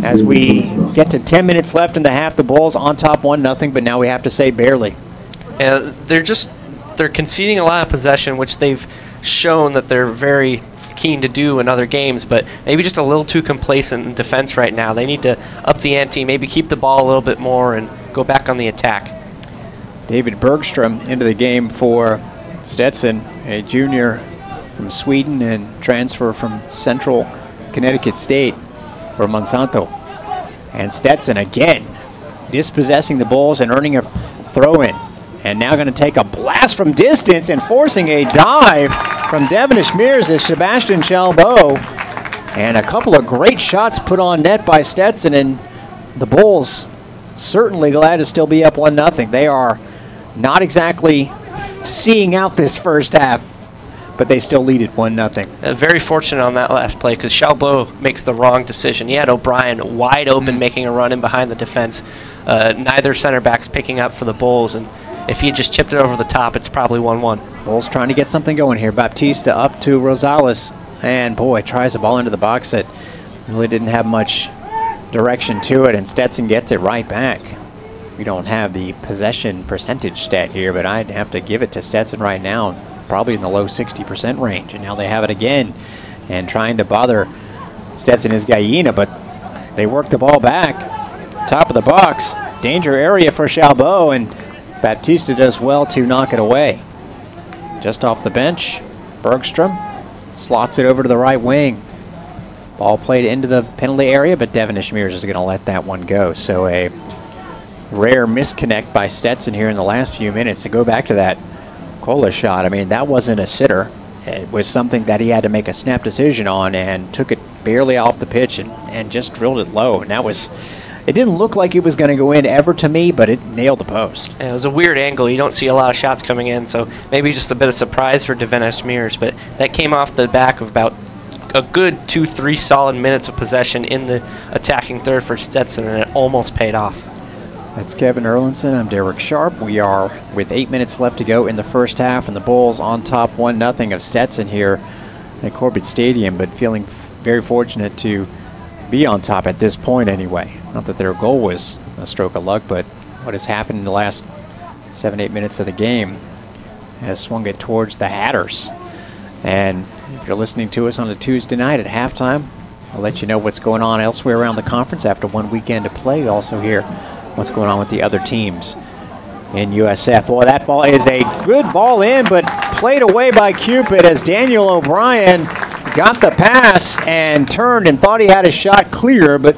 As we get to 10 minutes left in the half, the Bulls on top 1-0, but now we have to say barely. And they're conceding a lot of possession, which they've shown that they're very keen to do in other games, but maybe just a little too complacent in defense right now. They need to up the ante, maybe keep the ball a little bit more and go back on the attack. David Bergstrom into the game for Stetson, a junior from Sweden and transfer from Central Connecticut State for Monsanto. And Stetson again dispossessing the Bulls and earning a throw-in. And now going to take a blast from distance and forcing a dive from Devonish Mears as Sebastian Chalbeau. And a couple of great shots put on net by Stetson, and the Bulls certainly glad to still be up 1-0. They are not exactly seeing out this first half, but they still lead it 1-0. Very fortunate on that last play because Chalbeau makes the wrong decision. He had O'Brien wide open making a run in behind the defense. Neither center back's picking up for the Bulls, and if he had just chipped it over the top, it's probably 1-1. Bulls trying to get something going here. Baptista up to Rosales, and boy, tries the ball into the box that really didn't have much direction to it, and Stetson gets it right back. We don't have the possession percentage stat here, but I'd have to give it to Stetson right now, probably in the low 60% range. And now they have it again, and trying to bother Stetson is Gallina, but they work the ball back. Top of the box, danger area for Chalbeau, and Baptista does well to knock it away. Just off the bench, Bergstrom slots it over to the right wing. Ball played into the penalty area, but Devin Ishmeers is going to let that one go. So a rare misconnect by Stetson here in the last few minutes. To go back to that Cola shot, I mean, that wasn't a sitter. It was something that he had to make a snap decision on, and took it barely off the pitch and just drilled it low. And that was, it didn't look like it was going to go in ever to me, but it nailed the post. Yeah, it was a weird angle. You don't see a lot of shots coming in, so maybe just a bit of surprise for Devin Ishmeers. But that came off the back of about a good 2-3 solid minutes of possession in the attacking third for Stetson, and it almost paid off. That's Kevin Erlinson. I'm Derek Sharp. We are with 8 minutes left to go in the first half, and the Bulls on top 1-0 of Stetson here at Corbett Stadium, but feeling very fortunate to be on top at this point anyway. Not that their goal was a stroke of luck, but what has happened in the last 7-8 minutes of the game has swung it towards the Hatters. And if you're listening to us on a Tuesday night at halftime, I'll let you know what's going on elsewhere around the conference after one weekend to play. You also hear what's going on with the other teams in USF. Boy, that ball is a good ball in, but played away by Cupid as Daniel O'Brien got the pass and turned and thought he had a shot clear, but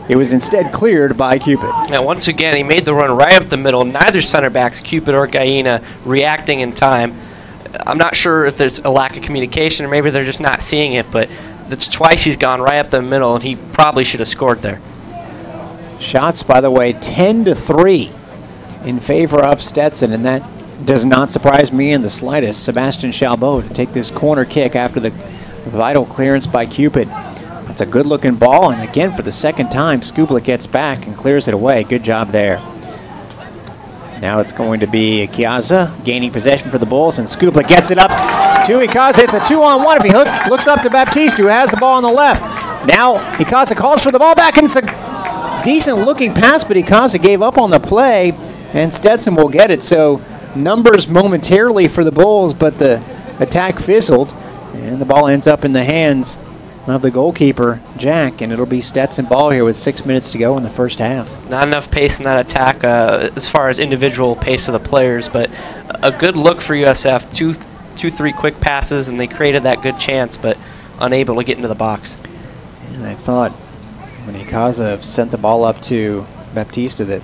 it was instead cleared by Cupid. Now, once again, he made the run right up the middle. Neither center backs, Cupid or Gallina, reacting in time. I'm not sure if there's a lack of communication or maybe they're just not seeing it, but that's twice he's gone right up the middle, and he probably should have scored there. Shots, by the way, 10-3 in favor of Stetson, and that does not surprise me in the slightest. Sebastian Chalbeau to take this corner kick after the vital clearance by Cupid. That's a good-looking ball, and again, for the second time, Skubla gets back and clears it away. Good job there. Now it's going to be Ikiaza gaining possession for the Bulls, and Skubla gets it up to Ikiaza. It's a 2-on-1 if he looks up to Baptiste, who has the ball on the left. Now Ikiaza calls for the ball back, and it's a decent-looking pass, but Ikiaza gave up on the play, and Stetson will get it. So numbers momentarily for the Bulls, but the attack fizzled, and the ball ends up in the hands of the goalkeeper, Jack, and it'll be Stetson ball here with 6 minutes to go in the first half. Not enough pace in that attack as far as individual pace of the players, but a good look for USF. Two, three quick passes, and they created that good chance, but unable to get into the box. And I thought when Ikiaza sent the ball up to Baptista that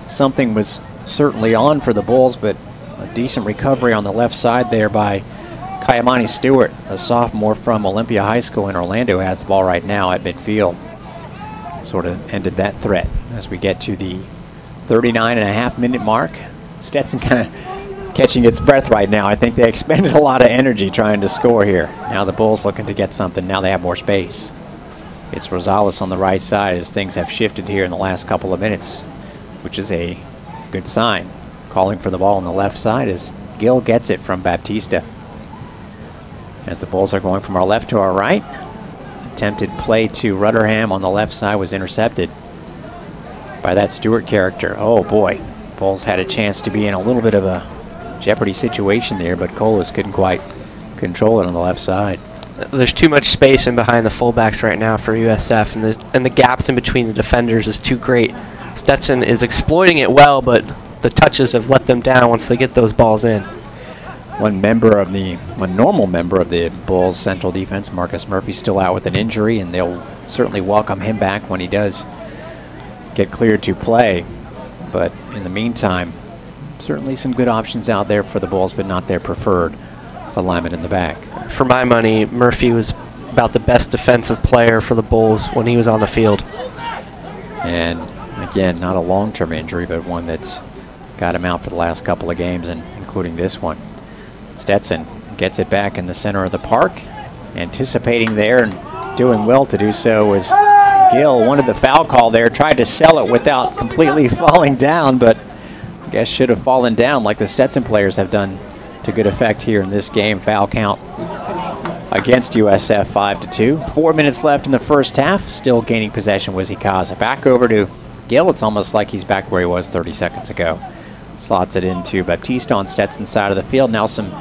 something was certainly on for the Bulls, but a decent recovery on the left side there by Kayamani Stewart, a sophomore from Olympia High School in Orlando, has the ball right now at midfield. Sort of ended that threat as we get to the 39.5-minute mark. Stetson kind of catching its breath right now. I think they expended a lot of energy trying to score here. Now the Bulls looking to get something. Now they have more space. It's Rosales on the right side as things have shifted here in the last couple of minutes, which is a good sign. Calling for the ball on the left side as Gill gets it from Baptista. As the Bulls are going from our left to our right. Attempted play to Rutherham on the left side was intercepted by that Stewart character. Oh boy, Bulls had a chance to be in a little bit of a jeopardy situation there, but Colas couldn't quite control it on the left side. There's too much space in behind the fullbacks right now for USF, and the gaps in between the defenders is too great. Stetson is exploiting it well, but the touches have let them down once they get those balls in. One normal member of the Bulls central defense, Marcus Murphy, still out with an injury, and they'll certainly welcome him back when he does get cleared to play. But in the meantime, certainly some good options out there for the Bulls, but not their preferred alignment in the back. For my money, Murphy was about the best defensive player for the Bulls when he was on the field. And again, not a long-term injury, but one that's got him out for the last couple of games, and including this one. Stetson gets it back in the center of the park. Anticipating there and doing well to do so was Gill. Wanted the foul call there, tried to sell it without completely falling down, but I guess should have fallen down like the Stetson players have done to good effect here in this game. Foul count against USF 5-2. 4 minutes left in the first half. Still gaining possession was Ikiaza. Back over to Gill, it's almost like he's back where he was 30 seconds ago. Slots it into Baptiste on Stetson's side of the field. Now some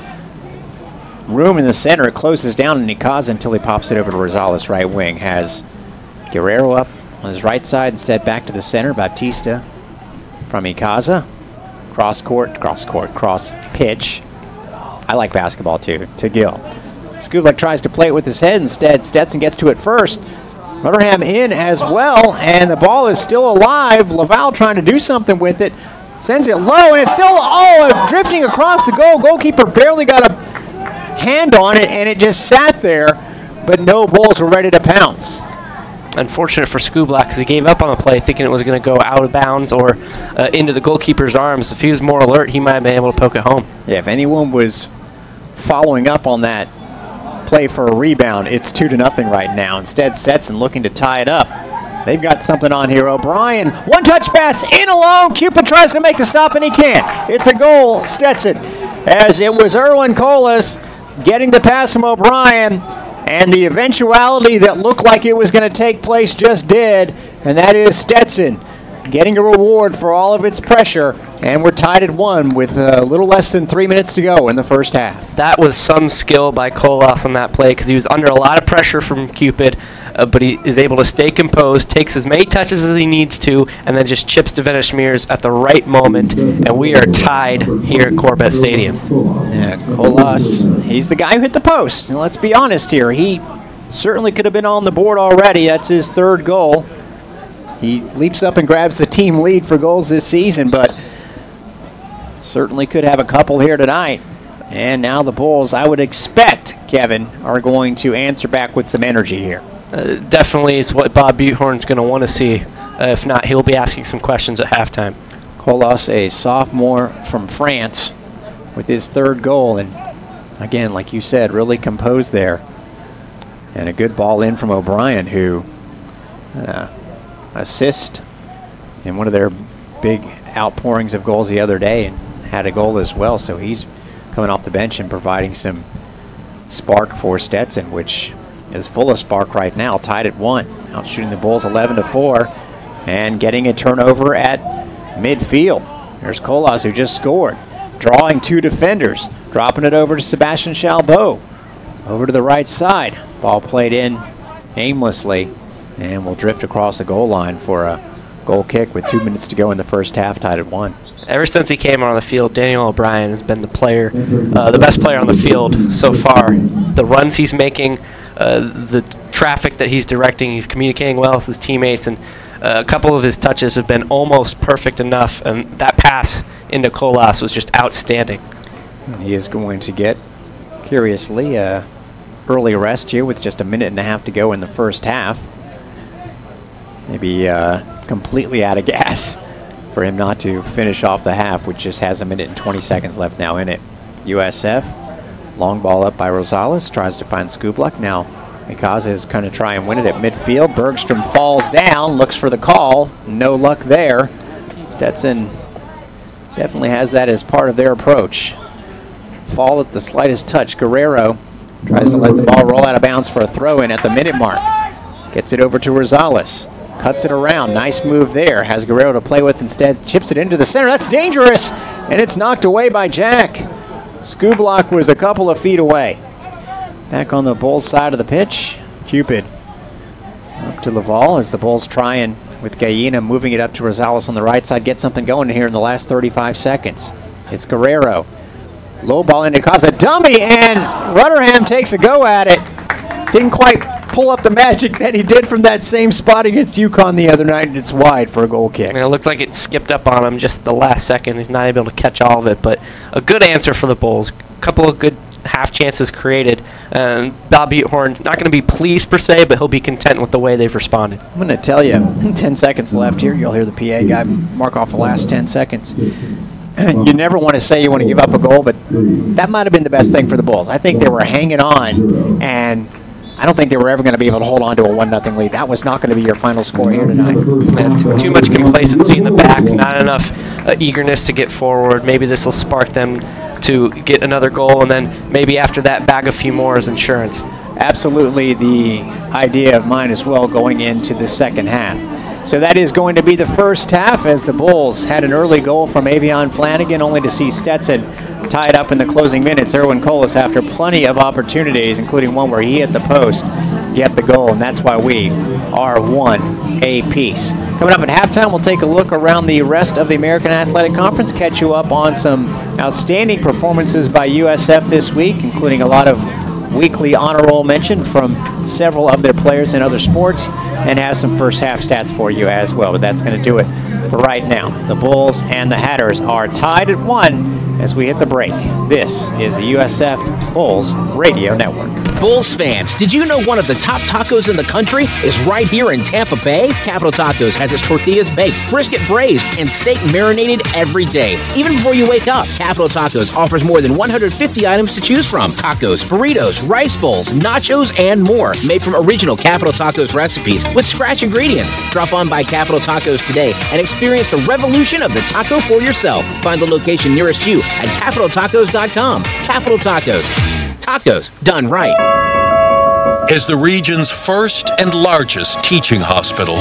room in the center. It closes down on Ikaza until he pops it over to Rosales, right wing. Has Guerrero up on his right side, instead back to the center. Baptiste from Ikaza. Cross pitch. I like basketball too, to Gill. Skublik tries to play it with his head. Instead, Stetson gets to it first. Rotherham in as well, and the ball is still alive. Laval trying to do something with it. Sends it low, and it's still drifting across the goal. Goalkeeper barely got a hand on it, and it just sat there, but no Bulls were ready to pounce. Unfortunate for Skublik because he gave up on the play thinking it was going to go out of bounds or into the goalkeeper's arms. If he was more alert, he might have been able to poke it home. Yeah, if anyone was following up on that play for a rebound, it's 2-0 right now. Instead, Stetson looking to tie it up. They've got something on here. O'Brien, one-touch pass, in alone. Cupid tries to make the stop, and he can't. It's a goal, Stetson, as it was Erwin Colas getting the pass from O'Brien, and the eventuality that looked like it was going to take place just did, and that is Stetson getting a reward for all of its pressure, and we're tied at 1 with a little less than 3 minutes to go in the first half. That was some skill by Colas on that play because he was under a lot of pressure from Cupid, but he is able to stay composed, takes as many touches as he needs to, and then just chips to Venishmirs at the right moment, and we are tied here at Corbett Stadium. Yeah, Colas, he's the guy who hit the post. And let's be honest here, he certainly could have been on the board already. That's his 3rd goal. He leaps up and grabs the team lead for goals this season, but certainly could have a couple here tonight. And now the Bulls, I would expect, Kevin, are going to answer back with some energy here. Definitely is what Bob Buthorn's going to want to see. If not, he'll be asking some questions at halftime. Colas, a sophomore from France, with his 3rd goal. And again, like you said, really composed there. And a good ball in from O'Brien, who assist in one of their big outpourings of goals the other day and had a goal as well. So he's coming off the bench and providing some spark for Stetson, which is full of spark right now, tied at 1. Out shooting the Bulls 11-4 and getting a turnover at midfield. There's Colas, who just scored, drawing 2 defenders, dropping it over to Sebastian Chalbeau. Over to the right side. Ball played in aimlessly and will drift across the goal line for a goal kick with 2 minutes to go in the first half, tied at 1. Ever since he came on the field, Daniel O'Brien has been the player, the best player on the field so far. The runs he's making, the traffic that he's directing, he's communicating well with his teammates, and a couple of his touches have been almost perfect enough, and that pass into Colas was just outstanding. He is going to get, curiously, early rest here with just a minute and a half to go in the first half. Maybe completely out of gas for him not to finish off the half, which just has a minute and 20 seconds left now in it. USF, long ball up by Rosales, tries to find Skublik. Now Ikaza is going to try and win it at midfield. Bergstrom falls down, looks for the call. No luck there. Stetson definitely has that as part of their approach. Fall at the slightest touch. Guerrero tries to let the ball roll out of bounds for a throw-in at the minute mark. Gets it over to Rosales. Cuts it around. Nice move there. Has Guerrero to play with instead. Chips it into the center. That's dangerous. And it's knocked away by Jack. Skublik was a couple of feet away. Back on the Bulls side of the pitch. Cupid up to Laval as the Bulls trying with Gallina moving it up to Rosales on the right side. Get something going here in the last 35 seconds. It's Guerrero. Low ball into Ikaza. Dummy, and Rotherham takes a go at it. Didn't quite pull up the magic that he did from that same spot against UConn the other night, and it's wide for a goal kick. I mean, it looked like it skipped up on him just the last second. He's not able to catch all of it, but a good answer for the Bulls. A couple of good half chances created. Bob Buthorn, not going to be pleased per se, but he'll be content with the way they've responded. I'm going to tell you, 10 seconds left here. You'll hear the PA guy mark off the last 10 seconds. You never want to say you want to give up a goal, but that might have been the best thing for the Bulls. I think they were hanging on, and I don't think they were ever going to be able to hold on to a 1-0 lead. That was not going to be your final score here tonight. And too much complacency in the back, not enough eagerness to get forward. Maybe this will spark them to get another goal, and then maybe after that, bag a few more as insurance. Absolutely the idea of mine as well going into the second half. So that is going to be the first half, as the Bulls had an early goal from Avion Flanagan, only to see Stetson tied up in the closing minutes. Erwin Colas, after plenty of opportunities, including one where he hit the post, get the goal, and that's why we are 1 apiece. Coming up at halftime, we'll take a look around the rest of the American Athletic Conference, catch you up on some outstanding performances by USF this week, including a lot of weekly honor roll mention from several of their players in other sports, and have some first half stats for you as well. But that's going to do it for right now. The Bulls and the Hatters are tied at 1 as we hit the break. This is the USF Bulls Radio Network. Bulls fans, did you know one of the top tacos in the country is right here in Tampa Bay? Capital Tacos has its tortillas baked, brisket braised, and steak marinated every day. Even before you wake up, Capital Tacos offers more than 150 items to choose from. Tacos, burritos, rice bowls, nachos, and more. Made from original Capital Tacos recipes with scratch ingredients. Drop on by Capital Tacos today and experience the revolution of the taco for yourself. Find the location nearest you at CapitalTacos.com. Capital Tacos. Tacos done right. As the region's first and largest teaching hospital,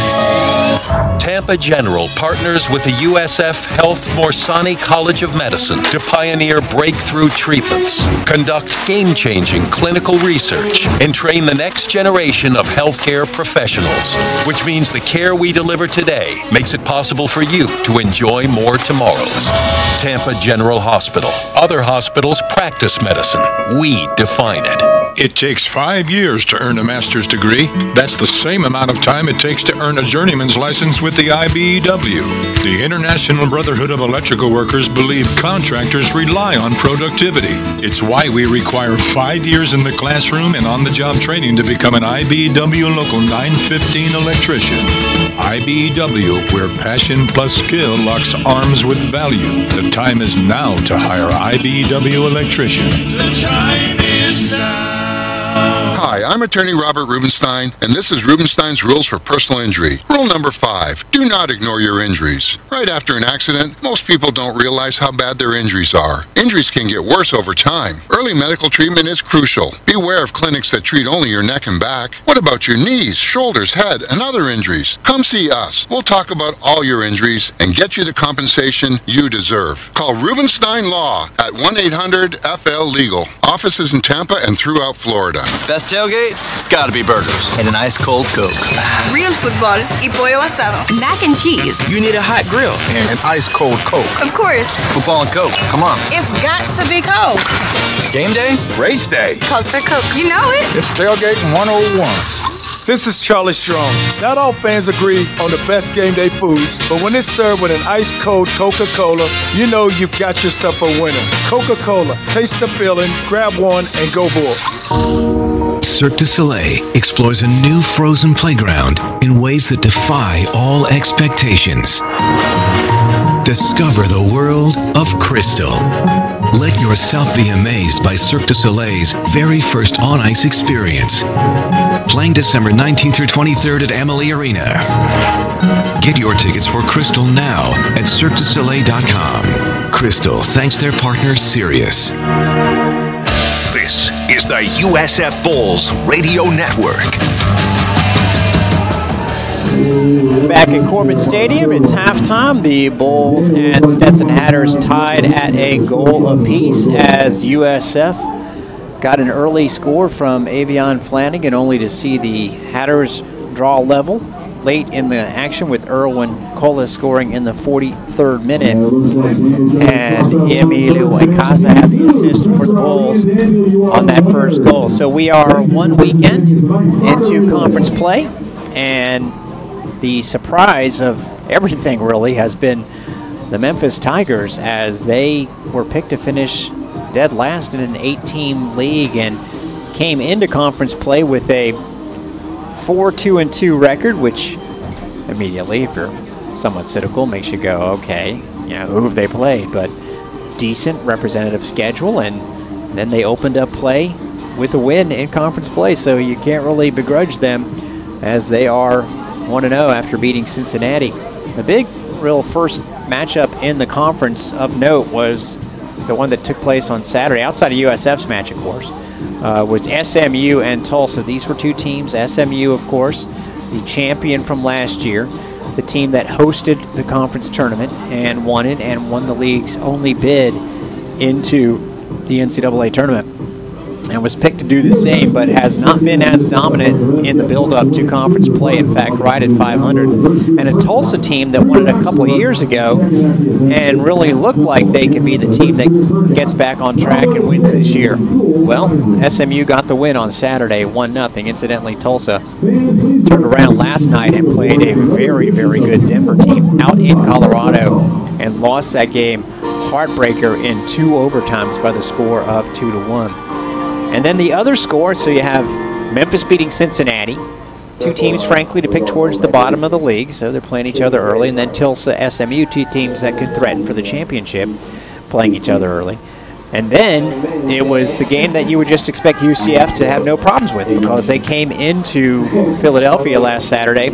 Tampa General partners with the USF Health Morsani College of Medicine to pioneer breakthrough treatments, conduct game-changing clinical research, and train the next generation of healthcare professionals, which means the care we deliver today makes it possible for you to enjoy more tomorrows. Tampa General Hospital. Other hospitals practice medicine. We define it. It takes 5 years to earn a master's degree. That's the same amount of time it takes to earn a journeyman's license with the IBEW. The International Brotherhood of Electrical Workers believe contractors rely on productivity. It's why we require 5 years in the classroom and on-the-job training to become an IBEW Local 915 electrician. IBEW, where passion plus skill locks arms with value. The time is now to hire IBEW electricians. The time is now. Hi, I'm attorney Robert Rubenstein, and this is Rubenstein's Rules for Personal Injury. Rule number 5, do not ignore your injuries. Right after an accident, most people don't realize how bad their injuries are. Injuries can get worse over time. Early medical treatment is crucial. Beware of clinics that treat only your neck and back. What about your knees, shoulders, head, and other injuries? Come see us. We'll talk about all your injuries and get you the compensation you deserve. Call Rubenstein Law at 1-800-FL-LEGAL. Offices in Tampa and throughout Florida. Best tailgate? It's gotta be burgers and an ice cold Coke. Real football y pollo asado. Mac and cheese. You need a hot grill And an ice cold Coke. Of course. Football and Coke. Come on. It's got to be Coke. Game day? Race day. Calls for Coke. You know it. It's Tailgating 101. This is Charlie Strong. Not all fans agree on the best game day foods, but when it's served with an ice-cold Coca-Cola, you know you've got yourself a winner. Coca-Cola. Taste the feeling, grab one, and go Bulls. Cirque du Soleil explores a new frozen playground in ways that defy all expectations. Discover the world of Crystal. Let yourself be amazed by Cirque du Soleil's very first on-ice experience. Playing December 19th through 23rd at Amalie Arena. Get your tickets for Crystal now at CirqueDuSoleil.com. Crystal thanks their partner Sirius. This is the USF Bulls Radio Network. Back at Corbin Stadium, it's halftime. The Bulls and Stetson Hatters tied at a goal apiece as USF got an early score from Avion Flanagan, only to see the Hatters draw level late in the action with Erwin Colas scoring in the 43rd minute. And Emilio Icaza had the assist for the Bulls on that first goal. So we are one weekend into conference play, and the surprise of everything really has been the Memphis Tigers, as they were picked to finish dead last in an 8-team league and came into conference play with a 4-2-2 record, which immediately, if you're somewhat cynical, makes you go, okay, you know, who have they played? But decent representative schedule, and then they opened up play with a win in conference play, so you can't really begrudge them, as they are 1-0 after beating Cincinnati. The big, real first matchup in the conference of note was the one that took place on Saturday, outside of USF's match, of course, was SMU and Tulsa. These were two teams. SMU, of course, the champion from last year. the team that hosted the conference tournament and won it and won the league's only bid into the NCAA tournament, and was picked to do the same, but has not been as dominant in the build-up to conference play. In fact, right at 500. And a Tulsa team that won it a couple of years ago and really looked like they could be the team that gets back on track and wins this year. Well, SMU got the win on Saturday, 1-0. Incidentally, Tulsa turned around last night and played a very, very good Denver team out in Colorado and lost that game heartbreaker in 2 overtimes by the score of 2-1. And then the other score, so you have Memphis beating Cincinnati, 2 teams, frankly, to pick towards the bottom of the league, so they're playing each other early, and then Tulsa, SMU, 2 teams that could threaten for the championship, playing each other early. And then it was the game that you would just expect UCF to have no problems with, because they came into Philadelphia last Friday,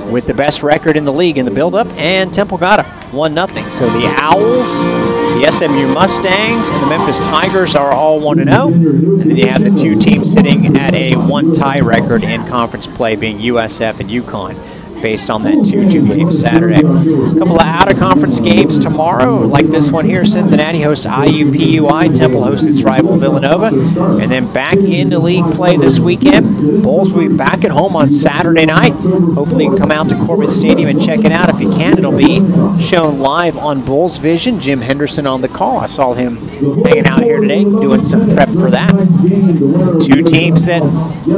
with the best record in the league in the build-up, and Temple got it, 1-0. So the Owls, the SMU Mustangs, and the Memphis Tigers are all 1-0. And then you have the 2 teams sitting at a 1-tie record in conference play, being USF and UConn, based on that 2-2 game Saturday. A couple of out-of-conference games tomorrow, like this one here. Cincinnati hosts IUPUI. Temple hosts its rival Villanova. And then back into league play this weekend. Bulls will be back at home on Saturday night. Hopefully you can come out to Corbett Stadium and check it out. If you can, it'll be shown live on Bulls Vision. Jim Henderson on the call. I saw him hanging out here today, doing some prep for that. 2 teams that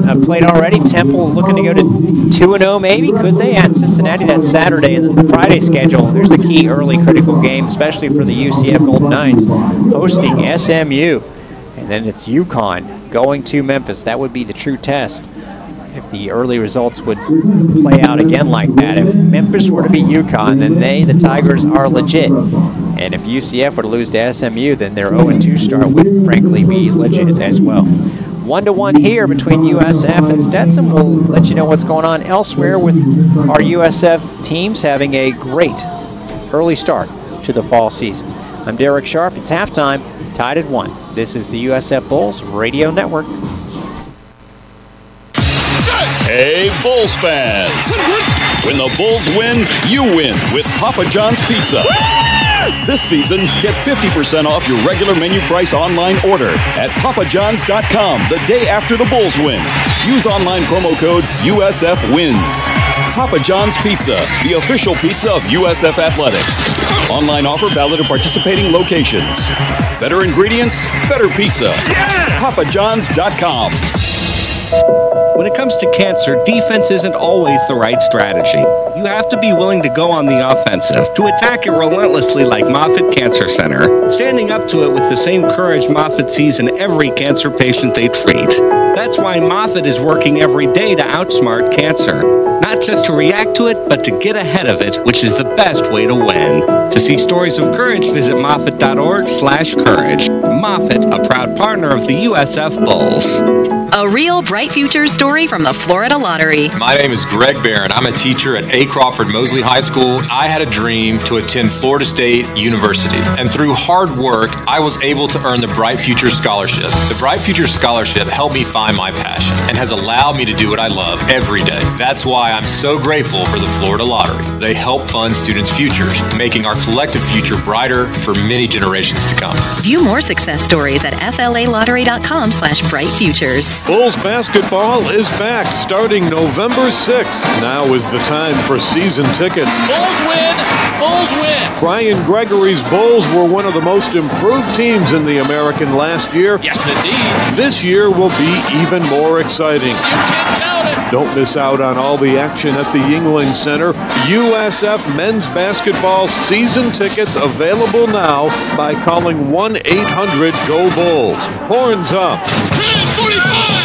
have played already. Temple looking to go to 2-0 maybe. Could they? At Cincinnati that Saturday, and then the Friday schedule. Here's the key early critical game, especially for the UCF Golden Knights, hosting SMU, and then it's UConn going to Memphis. That would be the true test if the early results would play out again like that. If Memphis were to beat UConn, then the Tigers, are legit. And if UCF were to lose to SMU, then their 0-2 start would frankly be legit as well. 1-1 here between USF and Stetson. We'll let you know what's going on elsewhere with our USF teams having a great early start to the fall season. I'm Derek Sharp. It's halftime, tied at 1. This is the USF Bulls Radio Network. Hey, Bulls fans! When the Bulls win, you win with Papa John's Pizza. This season, get 50% off your regular menu price online order at papajohns.com the day after the Bulls win. Use online promo code USFWINS. Papa John's Pizza, the official pizza of USF Athletics. Online offer valid at participating locations. Better ingredients, better pizza. Yeah! papajohns.com. When it comes to cancer, defense isn't always the right strategy. You have to be willing to go on the offensive, to attack it relentlessly like Moffitt Cancer Center, standing up to it with the same courage Moffitt sees in every cancer patient they treat. That's why Moffitt is working every day to outsmart cancer. Not just to react to it, but to get ahead of it, which is the best way to win. To see stories of courage, visit moffitt.org/courage. Moffitt, a proud partner of the USF Bulls. A real bright future story from the Florida Lottery. My name is Greg Barron. I'm a teacher at A. Crawford Mosley High School. I had a dream to attend Florida State University. And through hard work, I was able to earn the Bright Future Scholarship. The Bright Future Scholarship helped me find my passion and has allowed me to do what I love every day. That's why I'm so grateful for the Florida Lottery. They help fund students' futures, making our collective future brighter for many generations to come. View more success stories at flalottery.com/brightfutures. Bulls basketball is back starting November 6th. Now is the time for season tickets. Bulls win! Bulls win! Brian Gregory's Bulls were one of the most improved teams in the American last year. Yes, indeed. This year will be even more exciting. You can count it! Don't miss out on all the action at the Yuengling Center. USF men's basketball season tickets available now by calling 1-800-GO-BULLS. Horns up!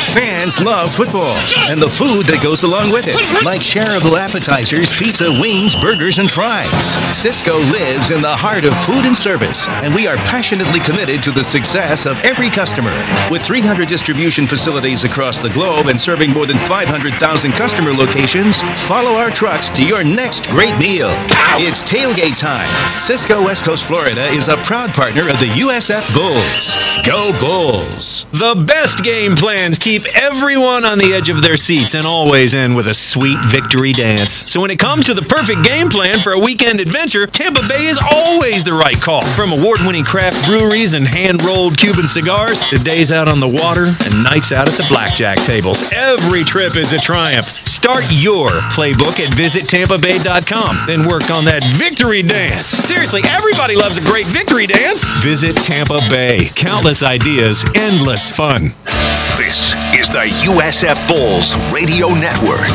Fans love football and the food that goes along with it, like shareable appetizers, pizza, wings, burgers, and fries. Cisco lives in the heart of food and service, and we are passionately committed to the success of every customer. With 300 distribution facilities across the globe and serving more than 500,000 customer locations, follow our trucks to your next great meal. It's tailgate time. Cisco West Coast Florida is a proud partner of the USF Bulls. Go Bulls! The best game plan plans keep everyone on the edge of their seats and always end with a sweet victory dance. So when it comes to the perfect game plan for a weekend adventure, Tampa Bay is always the right call. From award-winning craft breweries and hand-rolled Cuban cigars to days out on the water and nights out at the blackjack tables, every trip is a triumph. Start your playbook at visitTampaBay.com. Then work on that victory dance. Seriously, everybody loves a great victory dance. Visit Tampa Bay. Countless ideas, endless fun. This is the USF Bulls Radio Network.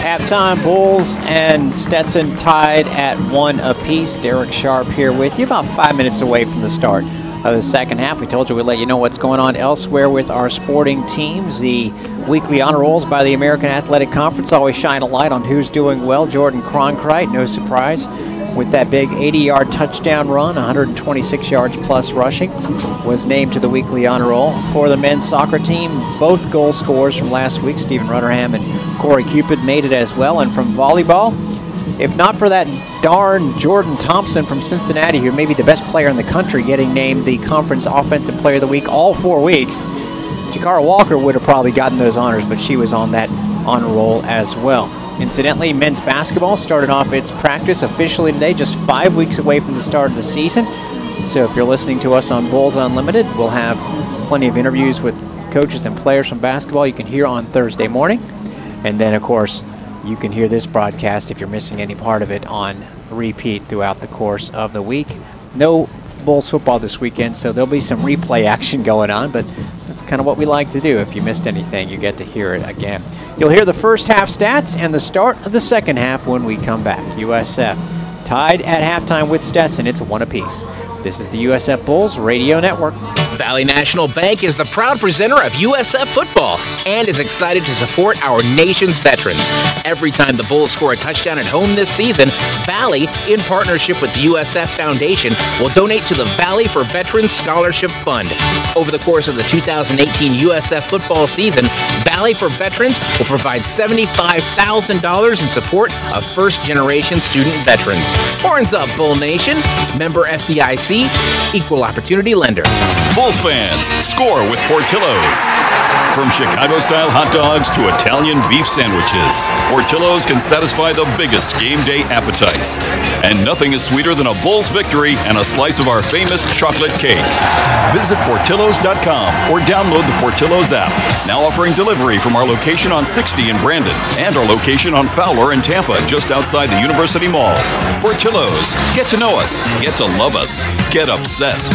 Halftime, Bulls and Stetson tied at 1 apiece. Derek Sharp here with you, about 5 minutes away from the start of the second half. We told you we'd let you know what's going on elsewhere with our sporting teams. The weekly honor rolls by the American Athletic Conference always shine a light on who's doing well. Jordan Cronkite, no surprise, with that big 80-yard touchdown run, 126 yards plus rushing, was named to the weekly honor roll. For the men's soccer team, both goal scorers from last week, Stephen Rutherham and Corey Cupid, made it as well. And from volleyball, if not for that darn Jordan Thompson from Cincinnati, who may be the best player in the country, getting named the Conference Offensive Player of the Week all 4 weeks, Jakara Walker would have probably gotten those honors, but she was on that honor roll as well. Incidentally, men's basketball started off its practice officially today, just 5 weeks away from the start of the season. So if you're listening to us on Bulls Unlimited, we'll have plenty of interviews with coaches and players from basketball you can hear on Thursday morning. And then, of course, you can hear this broadcast if you're missing any part of it on repeat throughout the course of the week. No Bulls football this weekend, so there'll be some replay action going on, but that's kind of what we like to do. If you missed anything, you get to hear it again. You'll hear the first half stats and the start of the second half when we come back. USF tied at halftime with Stetson. It's 1 apiece. This is the USF Bulls Radio Network. Valley National Bank is the proud presenter of USF football and is excited to support our nation's veterans. Every time the Bulls score a touchdown at home this season, Valley, in partnership with the USF Foundation, will donate to the Valley for Veterans Scholarship Fund. Over the course of the 2018 USF football season, Valley for Veterans will provide $75,000 in support of first-generation student veterans. Horns up, Bull Nation. Member FDIC, Equal Opportunity Lender. Bulls fans, score with Portillo's. From Chicago-style hot dogs to Italian beef sandwiches, Portillo's can satisfy the biggest game day appetites. And nothing is sweeter than a Bulls victory and a slice of our famous chocolate cake. Visit Portillos.com or download the Portillo's app. Now offering delivery from our location on 60 in Brandon and our location on Fowler in Tampa, just outside the University Mall. Portillo's. Get to know us. Get to love us. Get obsessed.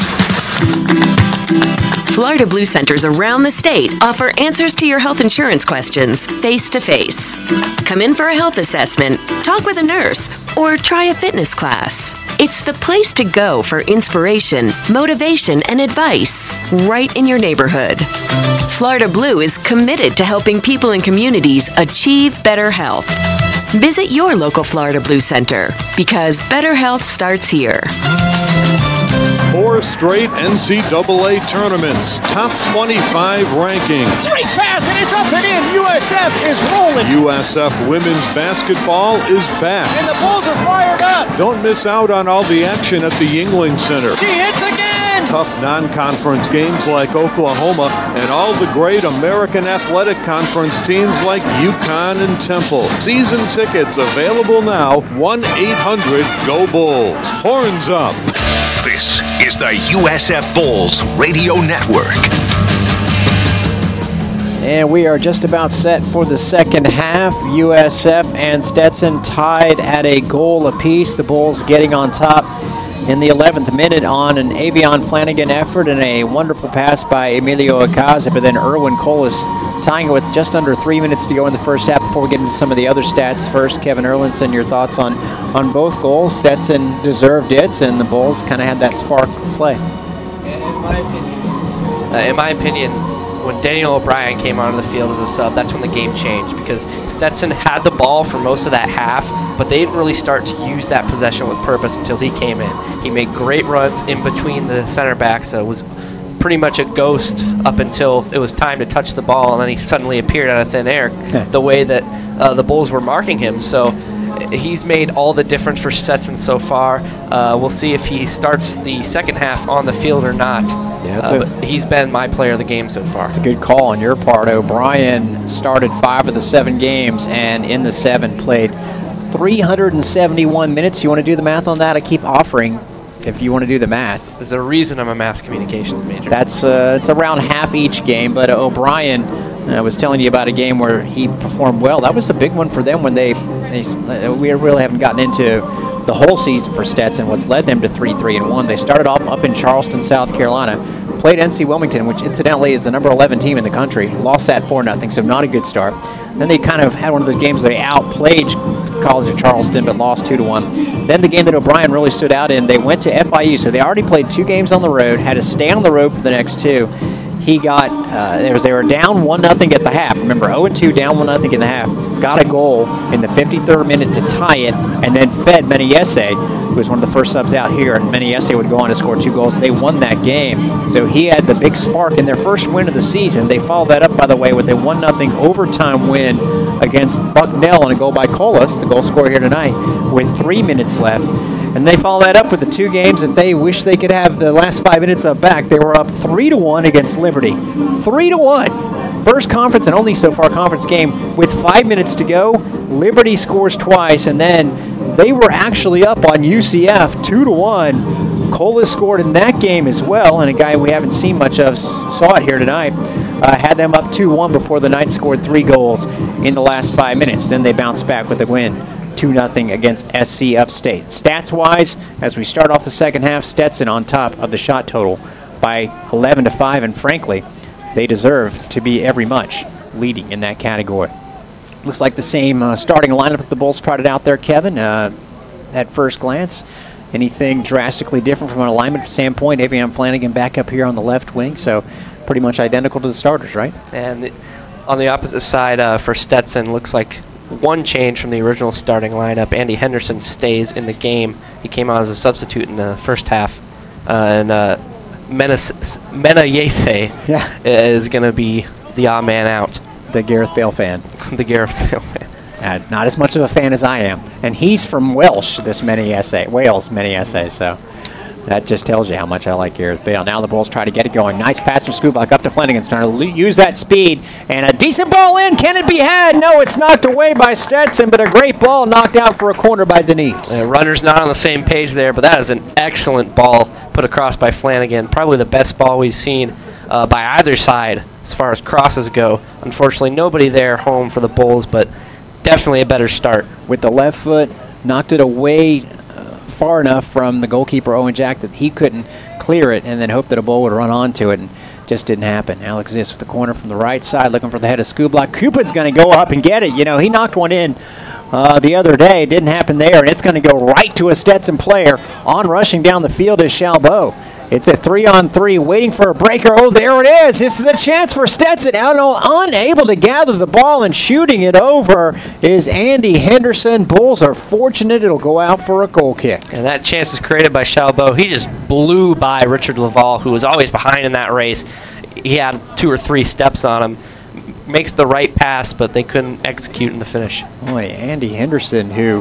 Florida Blue Centers around the state offer answers to your health insurance questions face-to-face. Come in for a health assessment, talk with a nurse, or try a fitness class. It's the place to go for inspiration, motivation, and advice right in your neighborhood. Florida Blue is committed to helping people and communities achieve better health. Visit your local Florida Blue Center because better health starts here. 4 straight NCAA tournaments, top 25 rankings. Straight pass and it's up and in. USF is rolling. USF women's basketball is back. And the Bulls are fired up. Don't miss out on all the action at the Yuengling Center. She hits again. Tough non-conference games like Oklahoma and all the great American Athletic Conference teams like UConn and Temple. Season tickets available now. 1-800-GO-BULLS. Horns up. This is the USF Bulls Radio Network. And we are just about set for the second half. USF and Stetson tied at a goal apiece. The Bulls getting on top in the 11th minute on an Avion Flanagan effort and a wonderful pass by Emilio Acaza, but then Erwin Colas tying it with just under 3 minutes to go in the first half. Before we get into some of the other stats, first, Kevin Erlinson, your thoughts on both goals. Stetson deserved it, and the Bulls kind of had that spark play. And in my opinion, when Daniel O'Brien came onto the field as a sub, that's when the game changed, because Stetson had the ball for most of that half, but they didn't really start to use that possession with purpose until he came in. He made great runs in between the center backs. It was pretty much a ghost up until it was time to touch the ball, and then he suddenly appeared out of thin air the way that the Bulls were marking him. So he's made all the difference for Stetson so far. We'll see if he starts the second half on the field or not. Yeah, but he's been my player of the game so far. It's a good call on your part. O'Brien started 5 of the 7 games, and in the 7 played 371 minutes. You want to do the math on that? I keep offering if you want to do the math. There's a reason I'm a mass communications major. That's it's around half each game, but O'Brien, I was telling you about a game where he performed well. That was the big one for them when we really haven't gotten into the whole season for Stetson, what's led them to 3-3-1. They started off up in Charleston, South Carolina, played NC Wilmington, which incidentally is the number 11 team in the country, lost that 4-0, so not a good start. Then they kind of had one of those games where they outplayed College of Charleston but lost 2-1. Then the game that O'Brien really stood out in, they went to FIU, so they already played 2 games on the road, had to stay on the road for the next 2. He got, they were down 1-0 at the half. Remember, 0-2, down 1-0 in the half. Got a goal in the 53rd minute to tie it, and then fed Meniese, who was one of the first subs out here, and Meniese would go on to score 2 goals. They won that game. So he had the big spark in their first win of the season. They followed that up, by the way, with a 1-0 overtime win against Bucknell and a goal by Colas, the goal scorer here tonight, with 3 minutes left. And they follow that up with the 2 games that they wish they could have the last 5 minutes of back. They were up 3-1 against Liberty. 3-1. First conference and only so far conference game with 5 minutes to go. Liberty scores twice, and then they were actually up on UCF 2-1. Colas scored in that game as well, and a guy we haven't seen much of saw it here tonight. Had them up 2-1 before the Knights scored 3 goals in the last 5 minutes. Then they bounced back with a win. 2-0 against SC Upstate. Stats-wise, as we start off the second half, Stetson on top of the shot total by 11-5, and frankly, they deserve to be every much leading in that category. Looks like the same starting lineup that the Bulls trotted out there, Kevin, at first glance. Anything drastically different from an alignment standpoint? Avion Flanagan back up here on the left wing, so pretty much identical to the starters, right? And on the opposite side for Stetson, looks like one change from the original starting lineup. Andy Henderson stays in the game. He came out as a substitute in the first half. And Menayese is going to be the odd man out. The Gareth Bale fan. The Gareth Bale fan. Not as much of a fan as I am. And he's from Wales, Wales, Menayese, so that just tells you how much I like Gareth Bale. Now the Bulls try to get it going. Nice pass from Skubak up to Flanagan. Starting to use that speed. And a decent ball in. Can it be had? No, it's knocked away by Stetson, but a great ball knocked out for a corner by Denise. Runner's not on the same page there, but that is an excellent ball put across by Flanagan. Probably the best ball we've seen by either side as far as crosses go. Unfortunately, nobody there home for the Bulls, but definitely a better start. With the left foot, knocked it away far enough from the goalkeeper, Owen Jack, that he couldn't clear it, and then hoped that a ball would run onto it, and just didn't happen. Alex Ziss with the corner from the right side, looking for the head of Skubak. Cupid's going to go up and get it. You know, he knocked one in the other day. It didn't happen there, and it's going to go right to a Stetson player. On rushing down the field is Chalbeau. It's a 3-on-3, waiting for a breaker. Oh, there it is. This is a chance for Stetson. Unable to gather the ball and shooting it over is Andy Henderson. Bulls are fortunate. It'll go out for a goal kick. And that chance is created by Chalbeau. He just blew by Richard Laval, who was always behind in that race. He had 2 or 3 steps on him. Makes the right pass, but they couldn't execute in the finish. Boy, Andy Henderson, who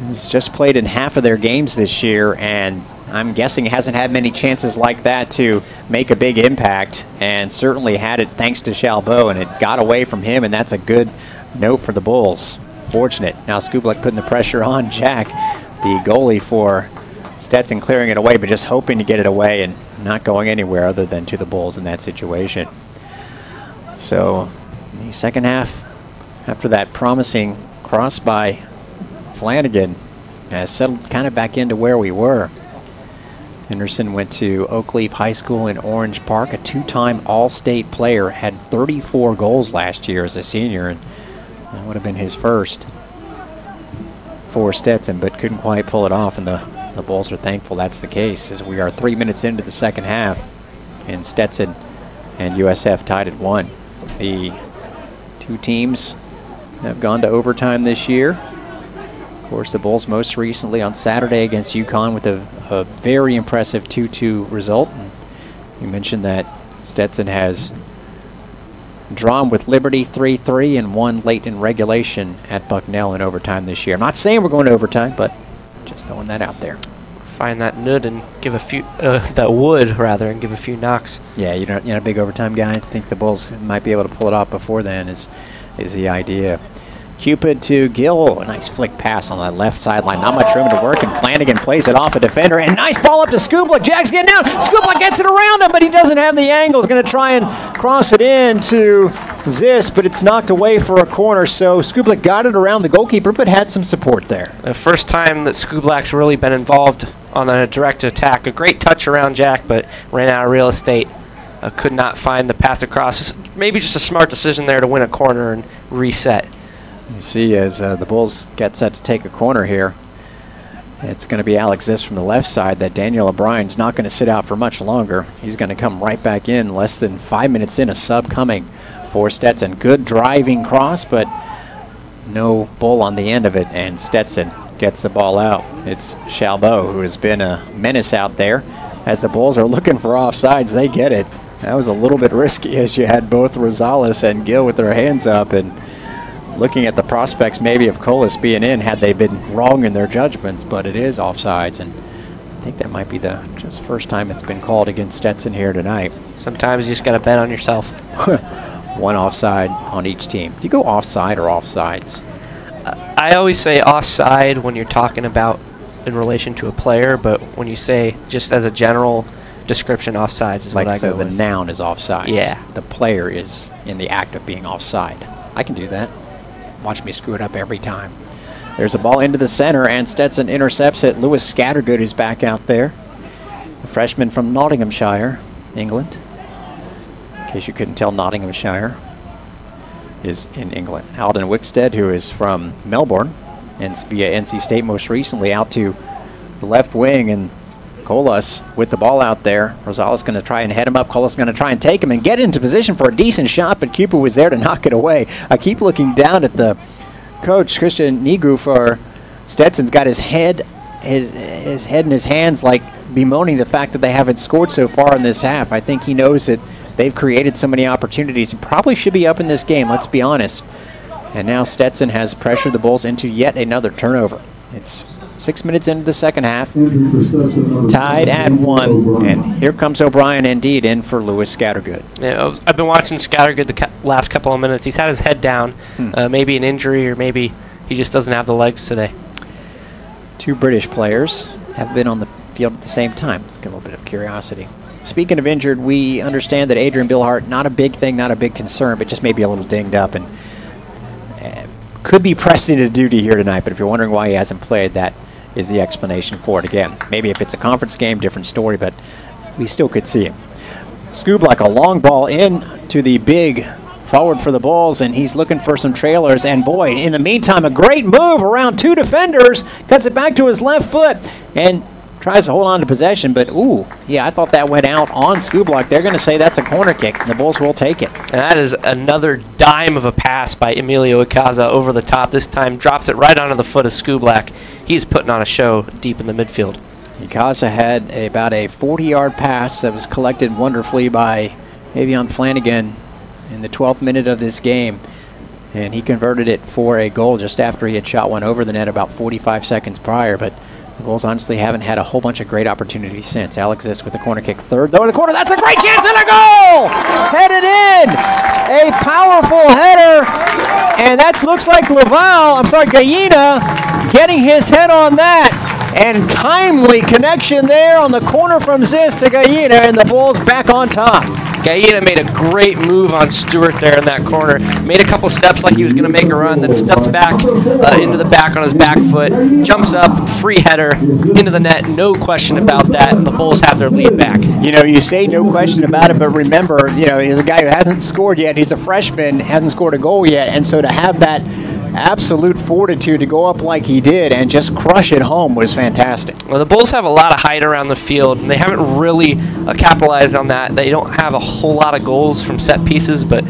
has just played in half of their games this year, and I'm guessing hasn't had many chances like that to make a big impact, and certainly had it thanks to Chalbeau, and it got away from him, and that's a good note for the Bulls. Fortunate. Now Skubak putting the pressure on Jack, the goalie for Stetson, clearing it away, but just hoping to get it away and not going anywhere other than to the Bulls in that situation. So the second half, after that promising cross by Flanagan, has settled kind of back into where we were. Henderson went to Oakleaf High School in Orange Park, a 2-time All-State player, had 34 goals last year as a senior, and that would have been his first for Stetson, but couldn't quite pull it off, and the Bulls are thankful that's the case, as we are 3 minutes into the second half, and Stetson and USF tied at 1. The two teams have gone to overtime this year. Of course, the Bulls most recently on Saturday against UConn with a very impressive 2-2 result. And you mentioned that Stetson has drawn with Liberty 3-3 and one late in regulation at Bucknell in overtime this year. I'm not saying we're going to overtime, but just throwing that out there. Find that wood and give a few and give a few knocks. Yeah, you're not a big overtime guy. I think the Bulls might be able to pull it off before then is the idea. Cupid to Gill, a nice flick pass on that left sideline. Not much room to work, and Flanagan plays it off a defender. And nice ball up to Skublik. Jack's getting down. Skublik gets it around him, but he doesn't have the angle. He's going to try and cross it in to Zis, but it's knocked away for a corner. So Skublik got it around the goalkeeper, but had some support there. The first time that Skublik's really been involved on a direct attack. A great touch around Jack, but ran out of real estate. Could not find the pass across. Maybe just a smart decision there to win a corner and reset. You see as the Bulls get set to take a corner here, it's going to be Alex Zis from the left side. That Daniel O'Brien's not going to sit out for much longer. He's going to come right back in less than 5 minutes in, a sub coming for Stetson. Good driving cross, but no Bull on the end of it, and Stetson gets the ball out. It's Chalbeau who has been a menace out there. As the Bulls are looking for offsides, they get it. That was a little bit risky as you had both Rosales and Gill with their hands up, and looking at the prospects maybe of Colas being in had they been wrong in their judgments, but it is offsides, and I think that might be the just first time it's been called against Stetson here tonight. Sometimes you just got to bet on yourself. One offside on each team. Do you go offside or offsides? I always say offside when you're talking about in relation to a player, but when you say just as a general description, offsides is like, what I go so the with. noun is offsides. Yeah. The player is in the act of being offside. I can do that. Watch me screw it up every time. There's a ball into the center, and Stetson intercepts it. Lewis Scattergood is back out there. The freshman from Nottinghamshire, England. In case you couldn't tell, Nottinghamshire is in England. Alden Wickstead, who is from Melbourne, and via NC State most recently, out to the left wing, and Colas with the ball out there. Rosales going to try and head him up. Colas going to try and take him and get into position for a decent shot, but Cooper was there to knock it away. I keep looking down at the coach, Christian Nigu, for Stetson's got his head in his hands, like bemoaning the fact that they haven't scored so far in this half. I think he knows that they've created so many opportunities and probably should be up in this game, let's be honest. And now Stetson has pressured the Bulls into yet another turnover. It's 6 minutes into the second half, tied at 1, and here comes O'Brien indeed in for Lewis Scattergood. Yeah, I've been watching Scattergood the last couple of minutes. He's had his head down, maybe an injury or maybe he just doesn't have the legs today. Two British players have been on the field at the same time. Let's get a little bit of curiosity. Speaking of injured, we understand that Adrian Billhart, not a big thing, not a big concern, but just maybe a little dinged up and could be pressed into duty here tonight. But if you're wondering why he hasn't played, that is the explanation for it. Again, maybe if it's a conference game, different story, but we still could see him. Skublik, a long ball in to the big forward for the Bulls, and he's looking for some trailers. And boy, in the meantime, a great move around two defenders, cuts it back to his left foot, and tries to hold on to possession, but ooh, yeah, I thought that went out on Skublik. They're going to say that's a corner kick, and the Bulls will take it. And that is another dime of a pass by Emilio Icaza over the top. This time drops it right onto the foot of Skublik. He's putting on a show deep in the midfield. Icaza had about a 40-yard pass that was collected wonderfully by Avion Flanagan in the 12th minute of this game, and he converted it for a goal just after he had shot one over the net about 45 seconds prior, but the Bulls honestly haven't had a whole bunch of great opportunities since. Alex Zis with the corner kick, third, though, in the corner. That's a great chance and a goal! Headed in! A powerful header, and that looks like Gallina getting his head on that. And timely connection there on the corner from Zis to Gallina, and the Bulls back on top. Gallina made a great move on Stewart there in that corner. Made a couple steps like he was going to make a run, then steps back into the back on his back foot, jumps up, free header into the net, no question about that, and the Bulls have their lead back. You know, you say no question about it, but remember, you know, he's a guy who hasn't scored yet. He's a freshman, hasn't scored a goal yet, and so to have that absolute fortitude to go up like he did and just crush it home was fantastic. Well, the Bulls have a lot of height around the field, and they haven't really capitalized on that. They don't have a whole lot of goals from set pieces, but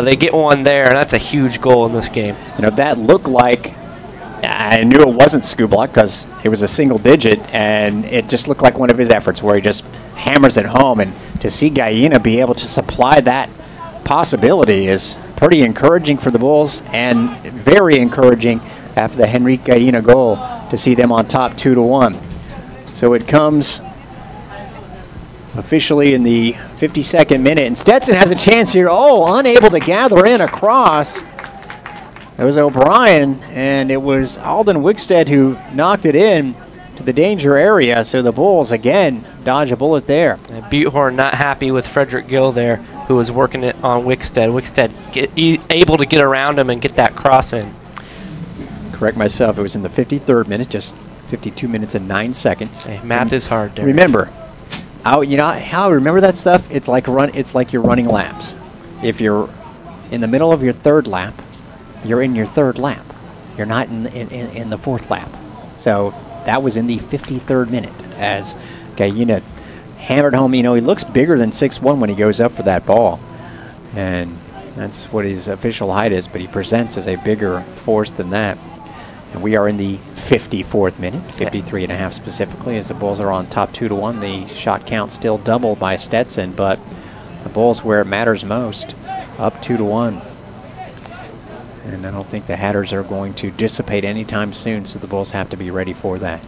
they get one there, and that's a huge goal in this game. You know, that looked like, I knew it wasn't Skublik because it was a single digit, and it just looked like one of his efforts where he just hammers it home, and to see Gallina be able to supply that possibility is pretty encouraging for the Bulls, and very encouraging after the Henrique Gallina goal to see them on top 2-1. So it comes officially in the 52nd minute, and Stetson has a chance here. Oh, unable to gather in across. It was O'Brien, and it was Alden Wickstead who knocked it in to the danger area. So the Bulls, again, dodge a bullet there. And Buttehorn not happy with Frederick Gill there, who was working it on Wickstead. Wickstead able to get around him and get that cross in. Correct myself, it was in the 53rd minute, just 52 minutes and 9 seconds. Hey, math is hard, Derek. Remember, you know how I remember that stuff? It's like you're running laps. If you're in the middle of your third lap, you're in your third lap. You're not in the fourth lap. So that was in the 53rd minute as Gallina hammered home. You know, he looks bigger than 6'1" when he goes up for that ball. And that's what his official height is, but he presents as a bigger force than that. And we are in the 54th minute, 53 and a half specifically, as the Bulls are on top 2-1. The shot count still doubled by Stetson, but the Bulls where it matters most, up 2-1. And I don't think the Hatters are going to dissipate anytime soon, so the Bulls have to be ready for that.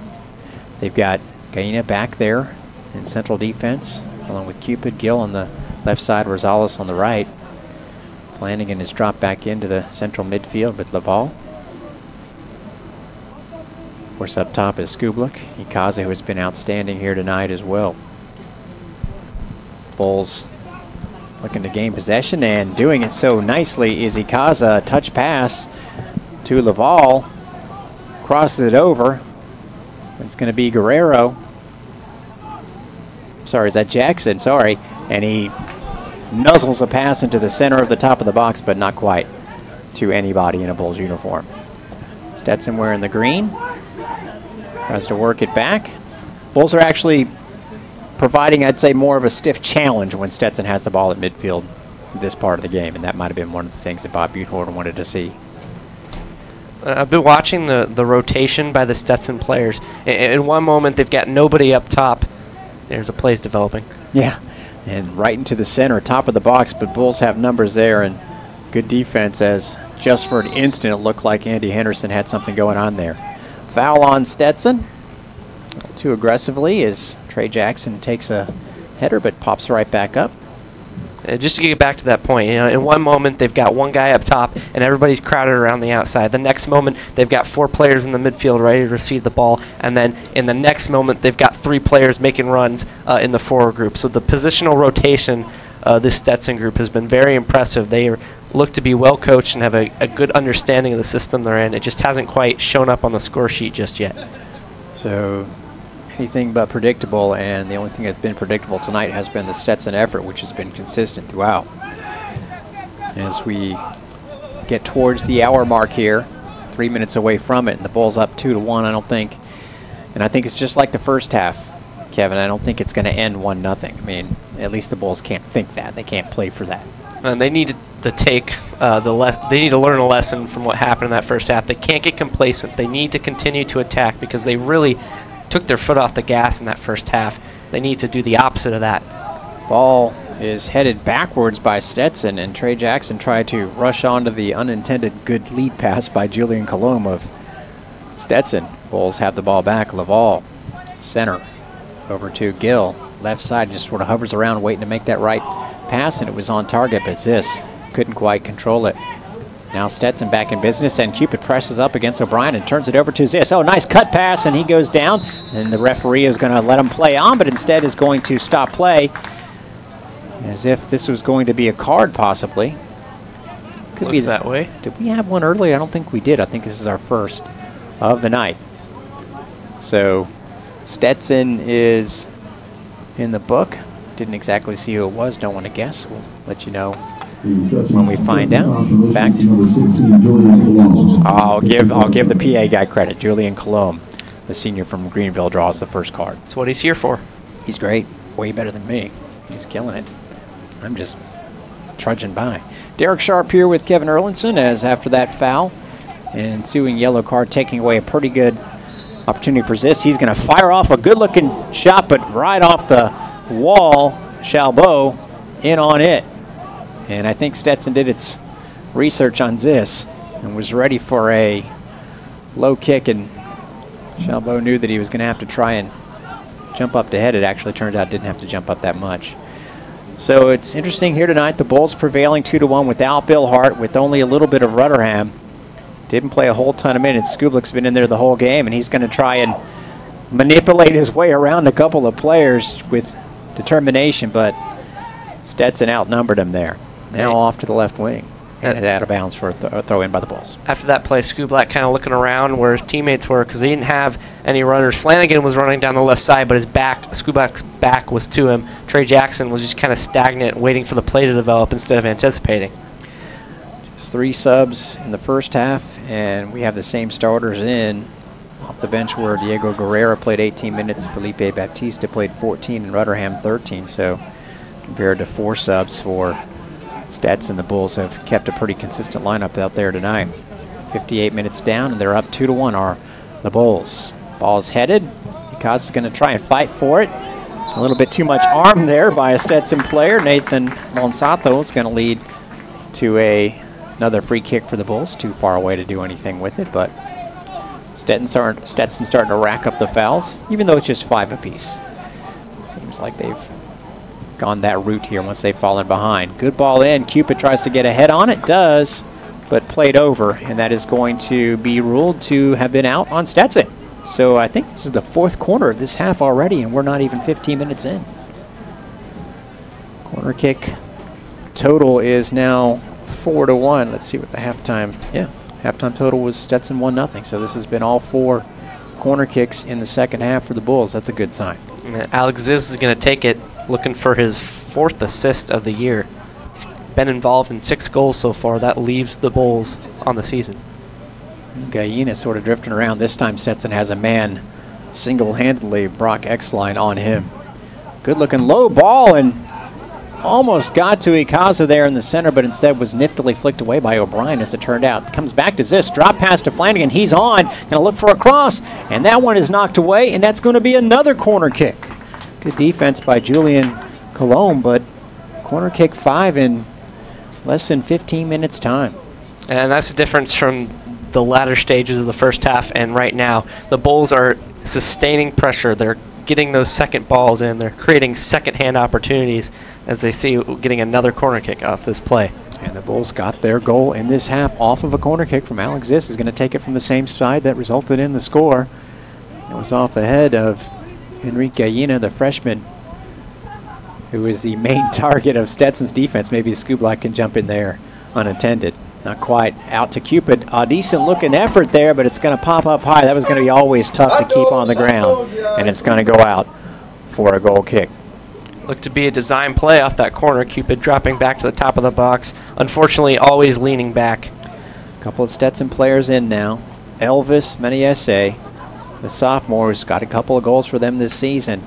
They've got Gallina back there in central defense, along with Cupid, Gill on the left side, Rosales on the right. Flanagan has dropped back into the central midfield with Laval. Of course, up top is Skublik, Ikaza, who has been outstanding here tonight as well. Bulls looking to gain possession, and doing it so nicely is Ikaza. A touch pass to Laval. Crosses it over. It's going to be Guerrero. Sorry, is that Jackson? Sorry. And he nuzzles a pass into the center of the top of the box, but not quite to anybody in a Bulls uniform. Stetson wearing the green. Tries to work it back. Bulls are actually providing, I'd say, more of a stiff challenge when Stetson has the ball at midfield this part of the game, and that might have been one of the things that Bob Buttehorn wanted to see. I've been watching the rotation by the Stetson players. In one moment, they've got nobody up top. There's a plays developing. Yeah, and right into the center, top of the box, but Bulls have numbers there, and good defense, as just for an instant it looked like Andy Henderson had something going on there. Foul on Stetson. Too aggressively as Trey Jackson takes a header but pops right back up. Just to get back to that point, you know, in one moment they've got one guy up top and everybody's crowded around the outside. The next moment they've got 4 players in the midfield ready to receive the ball, and then in the next moment they've got 3 players making runs in the forward group. So the positional rotation, this Stetson group has been very impressive. They look to be well coached and have a good understanding of the system they're in. It just hasn't quite shown up on the score sheet just yet. So anything but predictable, and the only thing that's been predictable tonight has been the Stetson effort, which has been consistent throughout. As we get towards the hour mark here, 3 minutes away from it, and the Bulls up 2-1, I don't think, and I think it's just like the first half, Kevin, I don't think it's going to end 1-0. I mean, at least the Bulls can't think that. They can't play for that. And they need to take they need to learn a lesson from what happened in that first half. They can't get complacent. They need to continue to attack because they really took their foot off the gas in that first half. They need to do the opposite of that. Ball is headed backwards by Stetson, and Trey Jackson tried to rush onto the unintended good lead pass by Julian Colomb of Stetson. Bulls have the ball back. Laval, center, over to Gill. Left side just sort of hovers around waiting to make that right pass, and it was on target, but Ziss couldn't quite control it. Now Stetson back in business, and Cupid presses up against O'Brien and turns it over to Ziss. Oh, nice cut pass, and he goes down, and the referee is going to let him play on, but instead is going to stop play as if this was going to be a card, possibly. Could be that way. Did we have one earlier? I don't think we did. I think this is our first of the night. So Stetson is in the book. Didn't exactly see who it was. Don't want to guess. We'll let you know when we find out. In fact, I'll give the PA guy credit. Julian Colomb, the senior from Greenville, draws the first card. That's what he's here for. He's great. Way better than me. He's killing it. I'm just trudging by. Derek Sharp here with Kevin Erlinson, as after that foul, ensuing yellow card, taking away a pretty good opportunity for Ziss. He's going to fire off a good-looking shot, but right off the wall, Chalbeau in on it. And I think Stetson did its research on this and was ready for a low kick, and Chalbeau knew that he was going to have to try and jump up to head. It actually turned out didn't have to jump up that much. So it's interesting here tonight. The Bulls prevailing 2-1 without Bill Hart, with only a little bit of Rutherham. Didn't play a whole ton of minutes. Skublik's been in there the whole game, and he's going to try and manipulate his way around a couple of players with determination, but Stetson outnumbered him there. Now off to the left wing. And out of bounds for a throw in by the Bulls. After that play, Skublik kind of looking around where his teammates were because he didn't have any runners. Flanagan was running down the left side, but his back, Skublik's back was to him. Trey Jackson was just kind of stagnant, waiting for the play to develop instead of anticipating. Just 3 subs in the first half, and we have the same starters in off the bench where Diego Guerrero played 18 minutes, Felipe Baptista played 14, and Rutherham 13. So compared to 4 subs for Stetson, the Bulls have kept a pretty consistent lineup out there tonight. 58 minutes down, and they're up 2-1 are the Bulls. Ball's headed. Equalizes is going to try and fight for it. A little bit too much arm there by a Stetson player. Nathan Monsato is going to lead to another free kick for the Bulls. Too far away to do anything with it, but Stetson's starting to rack up the fouls, even though it's just 5 apiece. Seems like they've gone that route here once they've fallen behind. Good ball in. Cupid tries to get ahead on it. Does, but played over, and that is going to be ruled to have been out on Stetson. So I think this is the 4th corner of this half already, and we're not even 15 minutes in. Corner kick total is now 4-1. Let's see what the halftime. Yeah, halftime total was Stetson 1-0. So this has been all 4 corner kicks in the second half for the Bulls. That's a good sign. Alex Ziz is going to take it, looking for his 4th assist of the year. He's been involved in 6 goals so far. That leaves the Bulls on the season. Gallina sort of drifting around. This time Stetson has a man single-handedly, Brock Exline, on him. Good-looking low ball, and almost got to Ikaza there in the center, but instead was niftily flicked away by O'Brien, as it turned out. Comes back to Ziz, drop pass to Flanagan. He's on, going to look for a cross, and that one is knocked away, and that's going to be another corner kick. Good defense by Julian Colomb, but corner kick 5 in less than 15 minutes time. And that's the difference from the latter stages of the first half and right now. The Bulls are sustaining pressure. They're getting those second balls in. They're creating second-hand opportunities as they see getting another corner kick off this play. And the Bulls got their goal in this half off of a corner kick from Alex Ziz. Is going to take it from the same side that resulted in the score. It was off the head of Enrique Gallina, the freshman, who is the main target of Stetson's defense. Maybe Skublik can jump in there unattended. Not quite out to Cupid. A decent looking effort there, but it's going to pop up high. That was going to be always tough to keep on the ground, and it's going to go out for a goal kick. Looked to be a design play off that corner. Cupid dropping back to the top of the box. Unfortunately, always leaning back. A couple of Stetson players in now. Elvis Meniese, the sophomore, who's got a couple of goals for them this season,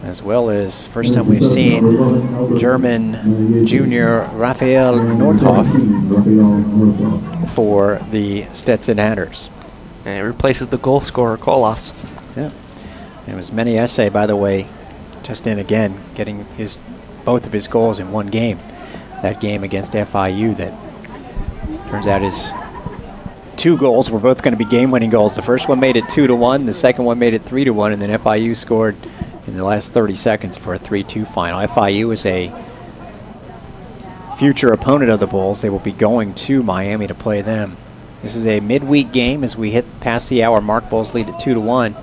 as well as first time we've seen German junior Raphael Nordhoff for the Stetson Hatters. And it replaces the goal scorer, Kolas. Yeah. And it was Meniese, by the way, just in again, getting both of his goals in one game. That game against FIU that turns out his 2 goals were both going to be game-winning goals. The first one made it 2-1, the second one made it 3-1, and then FIU scored in the last 30 seconds for a 3-2 final. FIU is a future opponent of the Bulls. They will be going to Miami to play them. This is a midweek game as we hit past the hour mark. Bulls lead at 2-1.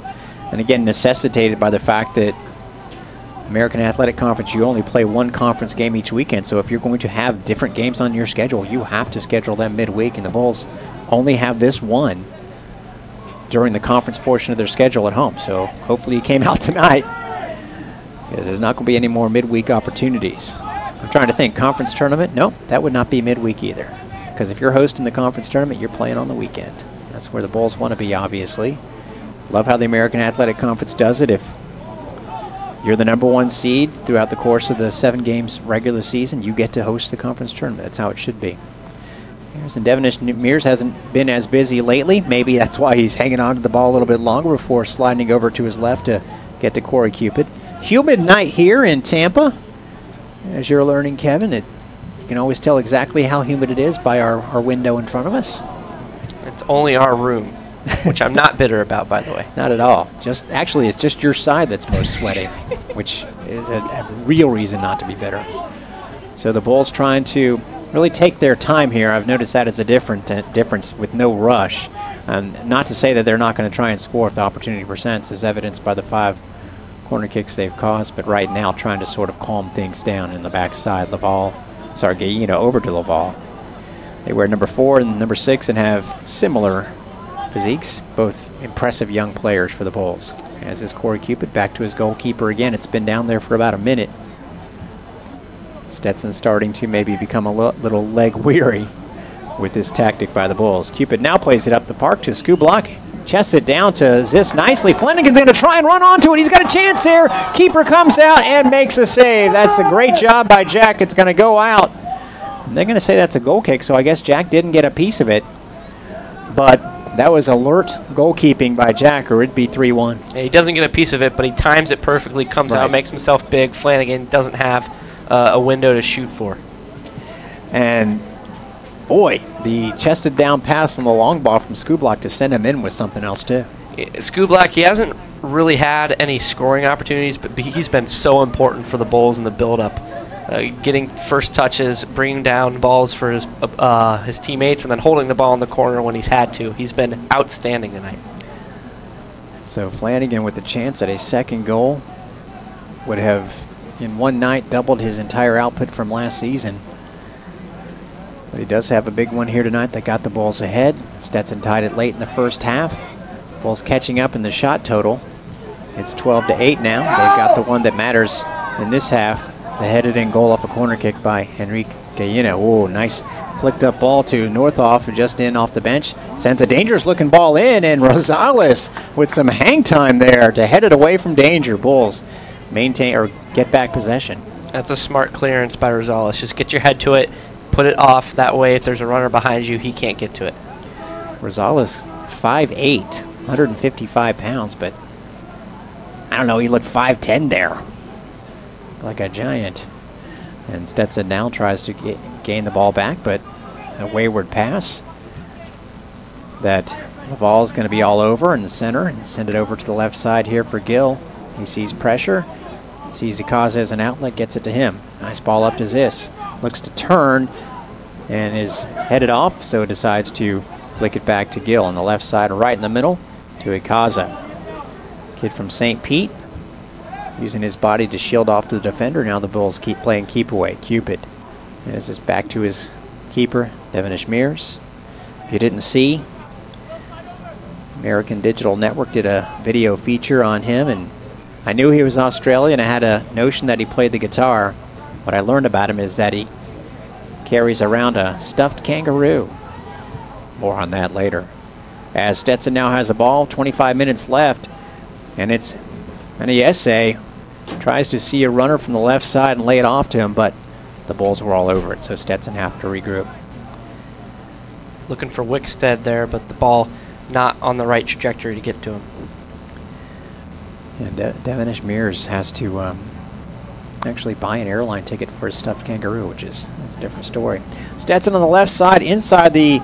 And again, necessitated by the fact that American Athletic Conference, you only play 1 conference game each weekend. So if you're going to have different games on your schedule, you have to schedule them midweek. And the Bulls only have this one during the conference portion of their schedule at home. So hopefully you came out tonight. There's not going to be any more midweek opportunities. I'm trying to think. Conference tournament? Nope, that would not be midweek either. Because if you're hosting the conference tournament, you're playing on the weekend. That's where the Bulls want to be, obviously. Love how the American Athletic Conference does it. If you're the #1 seed throughout the course of the 7 games regular season, you get to host the conference tournament. That's how it should be. And Devonish Mears hasn't been as busy lately. Maybe that's why he's hanging on to the ball a little bit longer before sliding over to his left to get to Corey Cupid. Humid night here in Tampa. As you're learning, Kevin, it You can always tell exactly how humid it is by our window in front of us. It's only our room, which I'm not bitter about, by the way. Not at all. Actually, it's just your side that's most sweaty, which is a real reason not to be bitter. So the Bulls trying to really take their time here. I've noticed that as a difference with no rush. Not to say that they're not going to try and score if the opportunity presents, as evidenced by the 5 corner kicks they've caused, but right now trying to sort of calm things down in the backside. Gallino over to Laval. They wear number 4 and number 6 and have similar physiques, both impressive young players for the Bulls. As is Corey Cupid back to his goalkeeper again. It's been down there for about a minute. Stetson starting to maybe become a little leg weary with this tactic by the Bulls. Cupid now plays it up the park to Skublak. Chests it down to Ziss nicely. Flanagan's going to try and run onto it. He's got a chance there. Keeper comes out and makes a save. That's a great job by Jack. It's going to go out. And they're going to say that's a goal kick, so I guess Jack didn't get a piece of it. But that was alert goalkeeping by Jack, or it'd be 3-1. Yeah, he doesn't get a piece of it, but he times it perfectly, comes out, makes himself big. Flanagan doesn't have a window to shoot for. And boy, the chested down pass on the long ball from Skublak to send him in was something else too. Skublak, he hasn't really had any scoring opportunities, but he's been so important for the Bulls in the build-up. Getting first touches, bringing down balls for his teammates, and then holding the ball in the corner when he's had to. He's been outstanding tonight. So Flanagan with a chance at a second goal would have, in one night, doubled his entire output from last season. But he does have a big one here tonight that got the Bulls ahead. Stetson tied it late in the first half. Bulls catching up in the shot total. It's 12-8 now. They've got the one that matters in this half. The headed in goal off a corner kick by Henrique Gallino. Oh, nice flicked up ball to Northoff, just in off the bench. Sends a dangerous looking ball in, and Rosales with some hang time there to head it away from danger. Bulls maintain or get back possession. That's a smart clearance by Rosales. Just get your head to it. Put it off. That way, if there's a runner behind you, he can't get to it. Rosales, 5'8", 155 pounds, but I don't know, he looked 5'10" there. Like a giant. And Stetson now tries to gain the ball back, but a wayward pass that Laval's going to be all over in the center and send it over to the left side here for Gill. He sees pressure, sees Ikaza as an outlet, gets it to him. Nice ball up to Ziss. Looks to turn and is headed off, so decides to flick it back to Gill on the left side, right in the middle to Ikaza. Kid from St. Pete, using his body to shield off the defender. Now the Bulls keep playing keep away. Cupid. And this is back to his keeper, Devonish Mears. If you didn't see, American Digital Network did a video feature on him, and I knew he was Australian. I had a notion that he played the guitar. What I learned about him is that he carries around a stuffed kangaroo. More on that later. As Stetson now has a ball, 25 minutes left, and it's Aniese tries to see a runner from the left side and lay it off to him, but the Bulls were all over it, so Stetson have to regroup. Looking for Wickstead there, but the ball not on the right trajectory to get to him. And Devonish Mears has to actually buy an airline ticket for his stuffed kangaroo, which is that's a different story. Stetson on the left side, inside the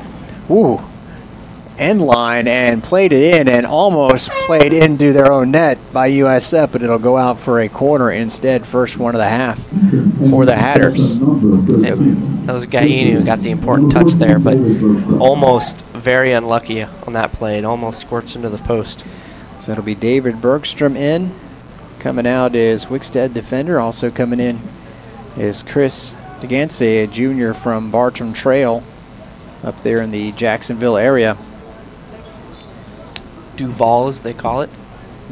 end line, and played it in and almost played into their own net by USF, but it'll go out for a corner instead. First one of the half for the Hatters. That was Gallino who got the important touch there, but almost very unlucky on that play. It almost squirts into the post. So it'll be David Bergstrom in. Coming out is Wickstead defender. Also coming in is Chris DeGance, a junior from Bartram Trail up there in the Jacksonville area. Duval, as they call it.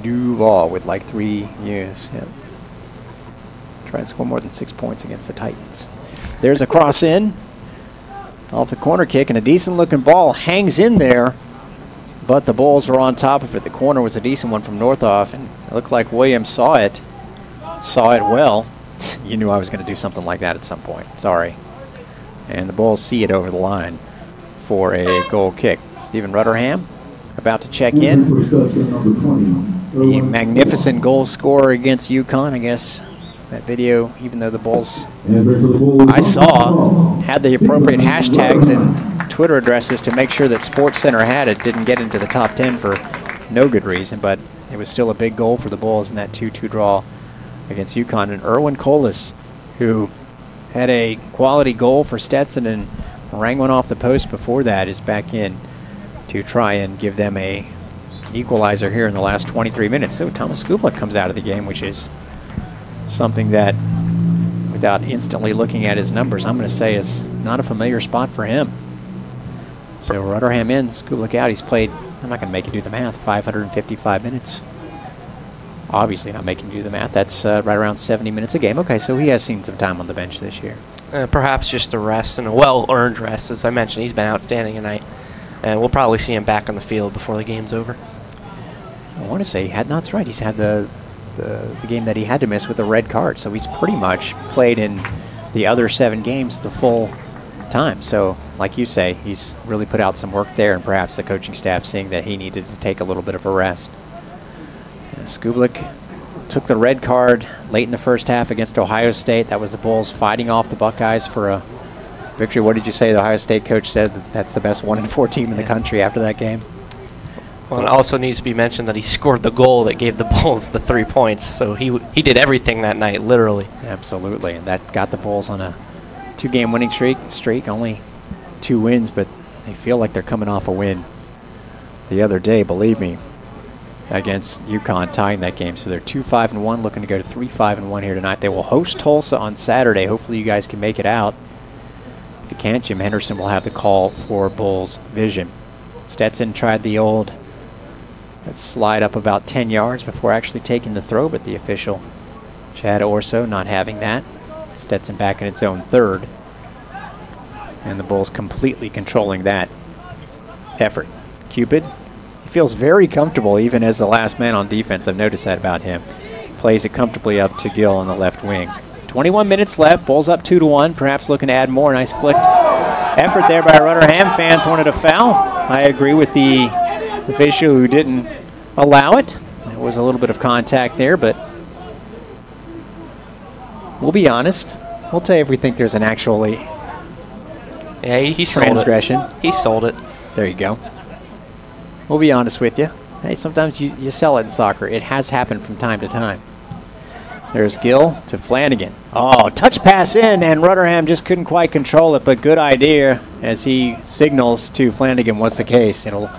Duval with like 3 U's. Yeah. Try and score more than 6 points against the Titans. There's a cross in off the corner kick, and a decent looking ball hangs in there, but the Bulls are on top of it. The corner was a decent one from Northoff, and it looked like Williams saw it well. You knew I was going to do something like that at some point. Sorry. And the Bulls see it over the line for a goal kick. Stephen Rutterham about to check in. The magnificent goal scorer against UConn, I guess That video, even though the Bulls, I saw, had the appropriate hashtags and Twitter addresses to make sure that SportsCenter had it, didn't get into the top 10 for no good reason, but it was still a big goal for the Bulls in that 2-2 draw against UConn. And Erwin Colas, who had a quality goal for Stetson and rang one off the post before that, is back in to try and give them a equalizer here in the last 23 minutes. So Thomas Skublik comes out of the game, which is something that, without instantly looking at his numbers, I'm going to say is not a familiar spot for him. So Rutherham in, Skublik out. He's played, I'm not going to make you do the math, 555 minutes. Obviously not making you do the math. That's right around 70 minutes a game. Okay, so he has seen some time on the bench this year. Perhaps just a rest, and a well-earned rest. As I mentioned, he's been outstanding tonight, and we'll probably see him back on the field before the game's over. I want to say he had, no, that's right, he's had the game that he had to miss with the red card, so he's pretty much played in the other 7 games the full time. So, like you say, he's really put out some work there, and perhaps the coaching staff seeing that he needed to take a little bit of a rest. Skublik took the red card late in the first half against Ohio State. That was the Bulls fighting off the Buckeyes for a victory. What did you say the Ohio State coach said? That's the best 1-4 team in the country after that game? Well, it also needs to be mentioned that he scored the goal that gave the Bulls the 3 points. So he did everything that night, literally. Absolutely, and that got the Bulls on a 2-game winning streak. Only 2 wins, but they feel like they're coming off a win the other day, believe me, against UConn, tying that game. So they're 2-5-1, looking to go to 3-5-1 here tonight. They will host Tulsa on Saturday. Hopefully you guys can make it out. If you can't, Jim Henderson will have the call for Bulls Vision. Stetson tried the old slide up about 10 yards before actually taking the throw, but the official, Chad Orso, not having that. Stetson back in its own third. And the Bulls completely controlling that effort. Cupid, he feels very comfortable even as the last man on defense. I've noticed that about him. Plays it comfortably up to Gill on the left wing. 21 minutes left. Bulls up 2-1. Perhaps looking to add more. Nice flicked effort there by Rutherham. Fans wanted a foul. I agree with the official who didn't allow it. There was a little bit of contact there, but we'll be honest. We'll tell you if we think there's an actually he transgression. Sold it. He sold it. There you go. We'll be honest with you. Hey, sometimes you sell it in soccer. It has happened from time to time. There's Gill to Flanagan. Oh, touch pass in, and Rutherham just couldn't quite control it, but good idea as he signals to Flanagan what's the case. It'll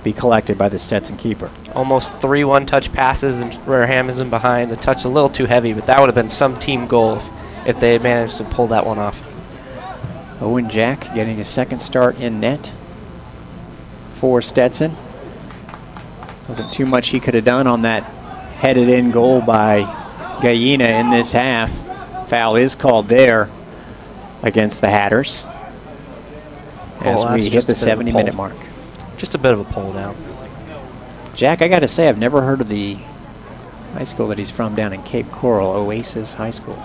be collected by the Stetson keeper. Almost 3-1 touch passes, and Rutherham is in behind. The touch a little too heavy, but that would have been some team goal if they had managed to pull that one off. Owen Jack getting his second start in net for Stetson. Wasn't too much he could have done on that headed in goal by Gallina in this half. Foul is called there against the Hatters as we hit the 70-minute mark. Just a bit of a pull down. Jack, I got to say, I've never heard of the high school that he's from down in Cape Coral, Oasis High School.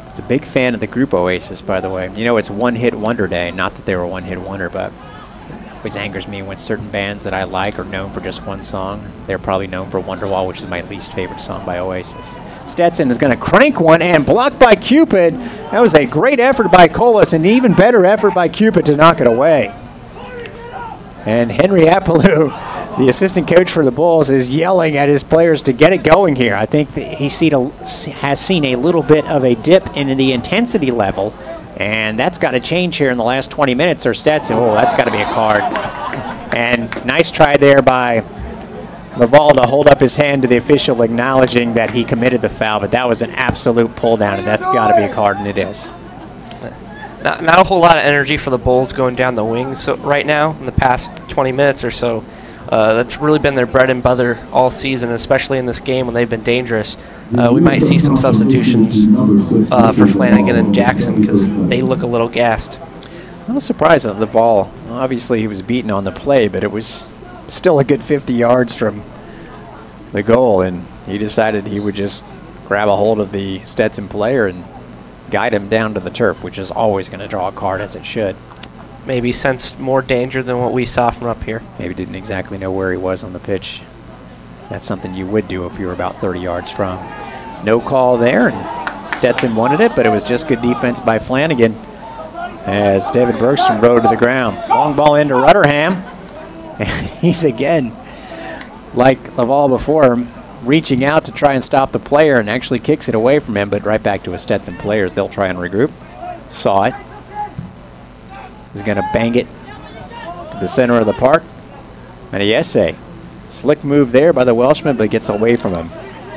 He's a big fan of the group Oasis, by the way. You know, it's One-Hit Wonder Day. Not that they were one-hit wonder, but it always angers me when certain bands that I like are known for just one song. They're probably known for Wonderwall, which is my least favorite song by Oasis. Stetson is going to crank one and blocked by Cupid. That was a great effort by Colas, and an even better effort by Cupid to knock it away. And Henry Apollo, the assistant coach for the Bulls, is yelling at his players to get it going here. I think that he has seen a little bit of a dip in the intensity level, and that's got to change here in the last 20 minutes or Stetson. Oh, that's got to be a card. And nice try there by Laval to hold up his hand to the official acknowledging that he committed the foul, but that was an absolute pull down, and that's got to be a card, and it is. Not a whole lot of energy for the Bulls going down the wings right now in the past 20 minutes or so. That's really been their bread and butter all season, especially in this game when they've been dangerous. We might see some substitutions for Flanagan and Jackson because they look a little gassed. I was surprised at Laval. Obviously, he was beaten on the play, but it was still a good 50 yards from the goal, and he decided he would just grab a hold of the Stetson player and guide him down to the turf, which is always going to draw a card, as it should. Maybe sensed more danger than what we saw from up here. Maybe didn't exactly know where he was on the pitch. That's something you would do if you were about 30 yards from. No call there, and Stetson wanted it, but it was just good defense by Flanagan as David Bergstrom rode to the ground. Long ball into Rutherham. And he's again, like Laval before him, reaching out to try and stop the player and actually kicks it away from him, but right back to his Stetson players. They'll try and regroup. Saw it. He's going to bang it to the center of the park. And a essay. Slick move there by the Welshman, but gets away from him.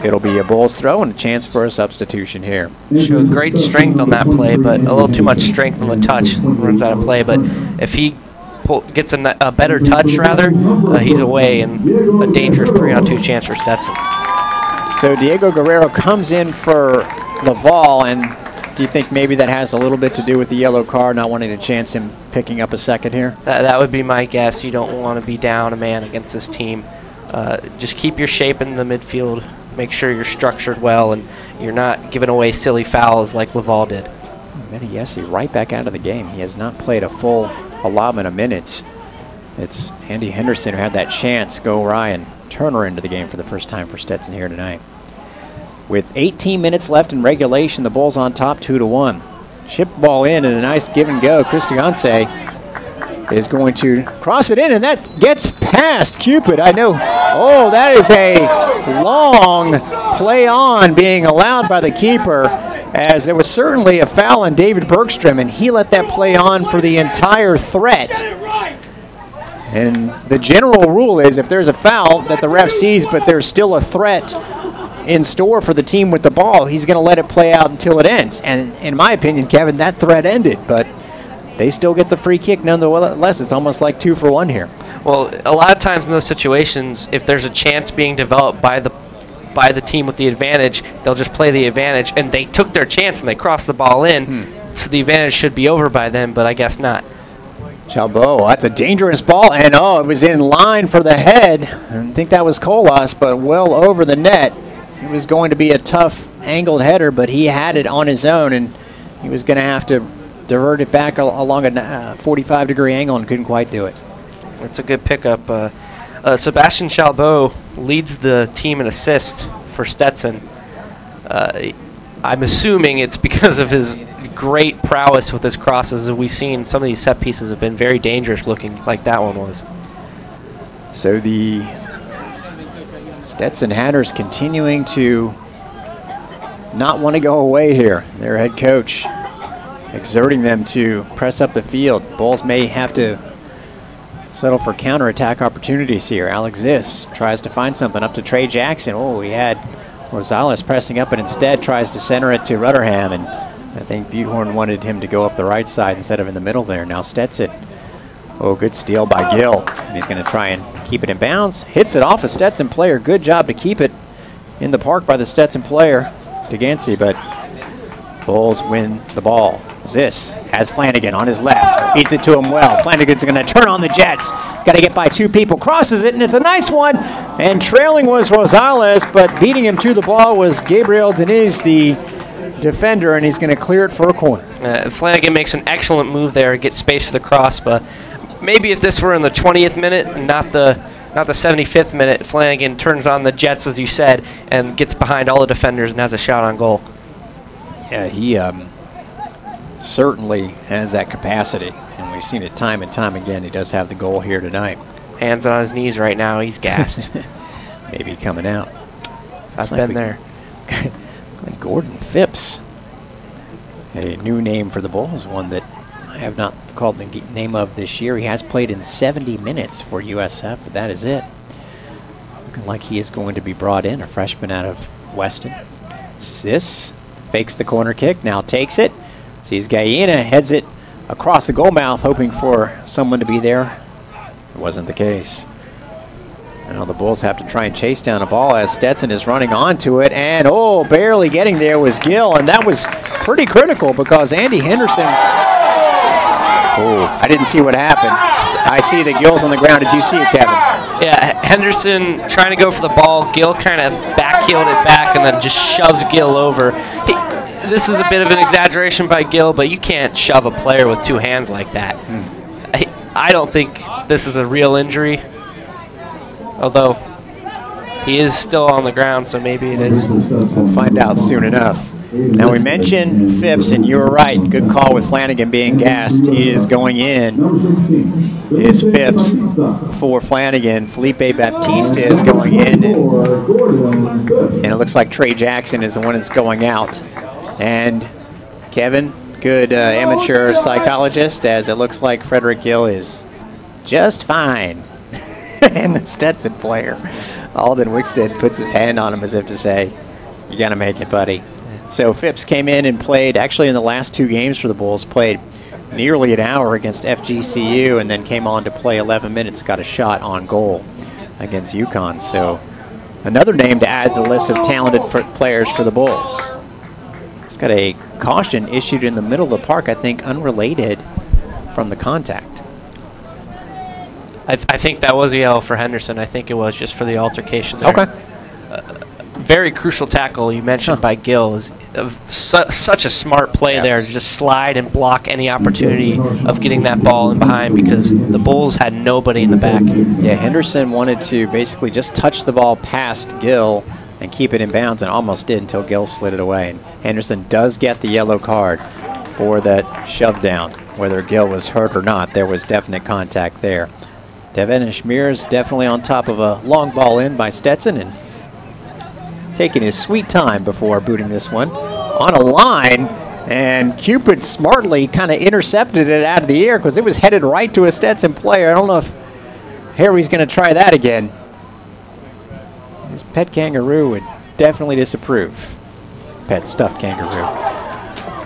It'll be a Bulls throw and a chance for a substitution here. Showed great strength on that play, but a little too much strength on the touch. Runs out of play, but if he gets a better touch, rather, he's away, and a dangerous 3-on-2 chance for Stetson. So Diego Guerrero comes in for Laval, and do you think maybe that has a little bit to do with the yellow card, not wanting to chance him picking up a second here? That would be my guess. You don't want to be down a man against this team. Just keep your shape in the midfield. Make sure you're structured well and you're not giving away silly fouls like Laval did. Benny Yessi right back out of the game. He has not played a full allotment of minutes. It's Andy Henderson who had that chance go Ryan Turner into the game for the first time for Stetson here tonight. With 18 minutes left in regulation, the Bulls on top 2-1. Chip ball in and a nice give and go. Cristiance is going to cross it in, and that gets past Cupid. I know. Oh, that is a long play on being allowed by the keeper, as there was certainly a foul on David Bergstrom, and he let that play on for the entire threat. And the general rule is if there's a foul that the ref sees, but there's still a threat in store for the team with the ball, he's going to let it play out until it ends. And in my opinion, Kevin, that threat ended, but they still get the free kick nonetheless. It's almost like 2 for 1 here. Well, a lot of times in those situations, if there's a chance being developed by the team with the advantage, they'll just play the advantage, and they took their chance and they crossed the ball in, so the advantage should be over by then, but I guess not. Chalbeau, that's a dangerous ball, and it was in line for the head. I think that was Colas, but well over the net. It was going to be a tough angled header, but he had it on his own, and he was going to have to divert it back along a 45-degree angle and couldn't quite do it. That's a good pickup. Sebastian Chalbeau leads the team in assists for Stetson. I'm assuming it's because of his great prowess with his crosses. As we've seen, some of these set pieces have been very dangerous looking, like that one was. So the Stetson Hatters continuing to not want to go away here. Their head coach exerting them to press up the field. Bulls may have to settle for counterattack opportunities here. Alex Ziss tries to find something up to Trey Jackson. Oh, he had Rosales pressing up, and instead tries to center it to Rutherham, and I think Buthorn wanted him to go up the right side instead of in the middle there. Now Stetson. Oh, good steal by Gill. And he's going to try and keep it in bounds. Hits it off a Stetson player. Good job to keep it in the park by the Stetson player, Degancy, but Bulls win the ball. Ziss has Flanagan on his left. Feeds it to him well. Flanagan's going to turn on the Jets. Got to get by 2 people. Crosses it, and it's a nice one. And trailing was Rosales, but beating him to the ball was Gabriel Diniz, the defender, and he's going to clear it for a corner. Flanagan makes an excellent move there, gets space for the cross, but maybe if this were in the 20th minute and not the 75th minute, Flanagan turns on the Jets, as you said, and gets behind all the defenders and has a shot on goal. Yeah, he certainly has that capacity, and we've seen it time and time again. He does have the goal here tonight. Hands on his knees right now. He's gassed. Maybe coming out. I've been there. Gordon Phipps, a new name for the Bulls, one that I have not called the name of this year. He has played in 70 minutes for USF, but that is it. Looking like he is going to be brought in, a freshman out of Weston. Ziss fakes the corner kick, now takes it. Sees Gallina, heads it across the goal mouth, hoping for someone to be there. It wasn't the case. Now the Bulls have to try and chase down a ball as Stetson is running onto it, and barely getting there was Gill, and that was pretty critical because Andy Henderson, I didn't see what happened. I see that Gill's on the ground. Did you see it, Kevin? Yeah, Henderson trying to go for the ball. Gill kind of backheeled it back and then just shoves Gill over. This is a bit of an exaggeration by Gill, but you can't shove a player with 2 hands like that. I don't think this is a real injury, although he is still on the ground, so maybe it is. We'll find out soon enough. Now, we mentioned Phipps, and you were right. Good call with Flanagan being gassed. He is going in. It is Phipps for Flanagan. Felipe Baptista is going in. And it looks like Trey Jackson is the one that's going out. And Kevin, good amateur psychologist, as it looks like Frederick Gill is just fine. And the Stetson player, Alden Wickstead, puts his hand on him as if to say, you got to make it, buddy. So Phipps came in and played, actually in the last 2 games for the Bulls, played nearly an hour against FGCU and then came on to play 11 minutes, got a shot on goal against UConn. So another name to add to the list of talented players for the Bulls. He's got a caution issued in the middle of the park, I think unrelated from the contact. I think that was a yellow for Henderson. I think it was just for the altercation there. Okay. Very crucial tackle you mentioned by Gill. Is such a smart play there to just slide and block any opportunity of getting that ball in behind, because the Bulls had nobody in the back. Yeah, Henderson wanted to basically just touch the ball past Gill and keep it in bounds, and almost did until Gill slid it away. And Henderson does get the yellow card for that shove down. Whether Gill was hurt or not, there was definite contact there. Devin Schmears definitely on top of a long ball in by Stetson, and taking his sweet time before booting this one on a line, and Cupid smartly kind of intercepted it out of the air because it was headed right to a Stetson player. I don't know if Harry's going to try that again. His pet kangaroo would definitely disapprove. Pet stuffed kangaroo.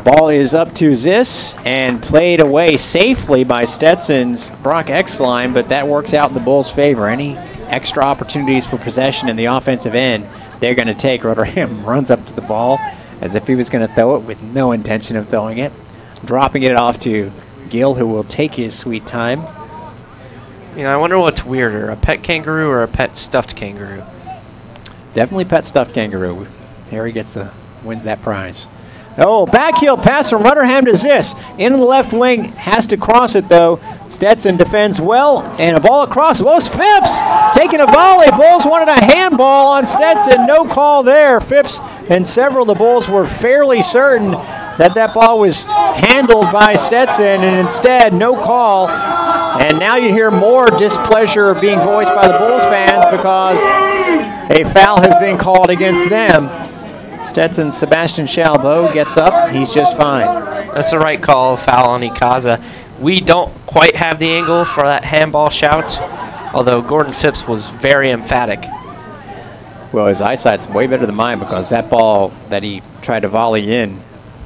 Ball is up to Ziss and played away safely by Stetson's Brock Exline, but that works out in the Bulls' favor. Any extra opportunities for possession in the offensive end, they're going to take. Rotherham runs up to the ball as if he was going to throw it with no intention of throwing it, dropping it off to Gill, who will take his sweet time. You know, I wonder what's weirder, a pet kangaroo or a pet stuffed kangaroo? Definitely pet stuffed kangaroo. Harry wins that prize. Oh, backheel pass from Rotherham to Ziss. In the left wing, has to cross it though. Stetson defends well, and a ball across. Los Phipps taking a volley. Bulls wanted a handball on Stetson. No call there. Phipps and several of the Bulls were fairly certain that that ball was handled by Stetson, and instead, no call. And now you hear more displeasure being voiced by the Bulls fans because a foul has been called against them. Stetson's Sebastian Chalbeau gets up. He's just fine. That's the right call, foul on Ikaza. We don't quite have the angle for that handball shout, although Gordon Phipps was very emphatic. Well, his eyesight's way better than mine because that ball that he tried to volley in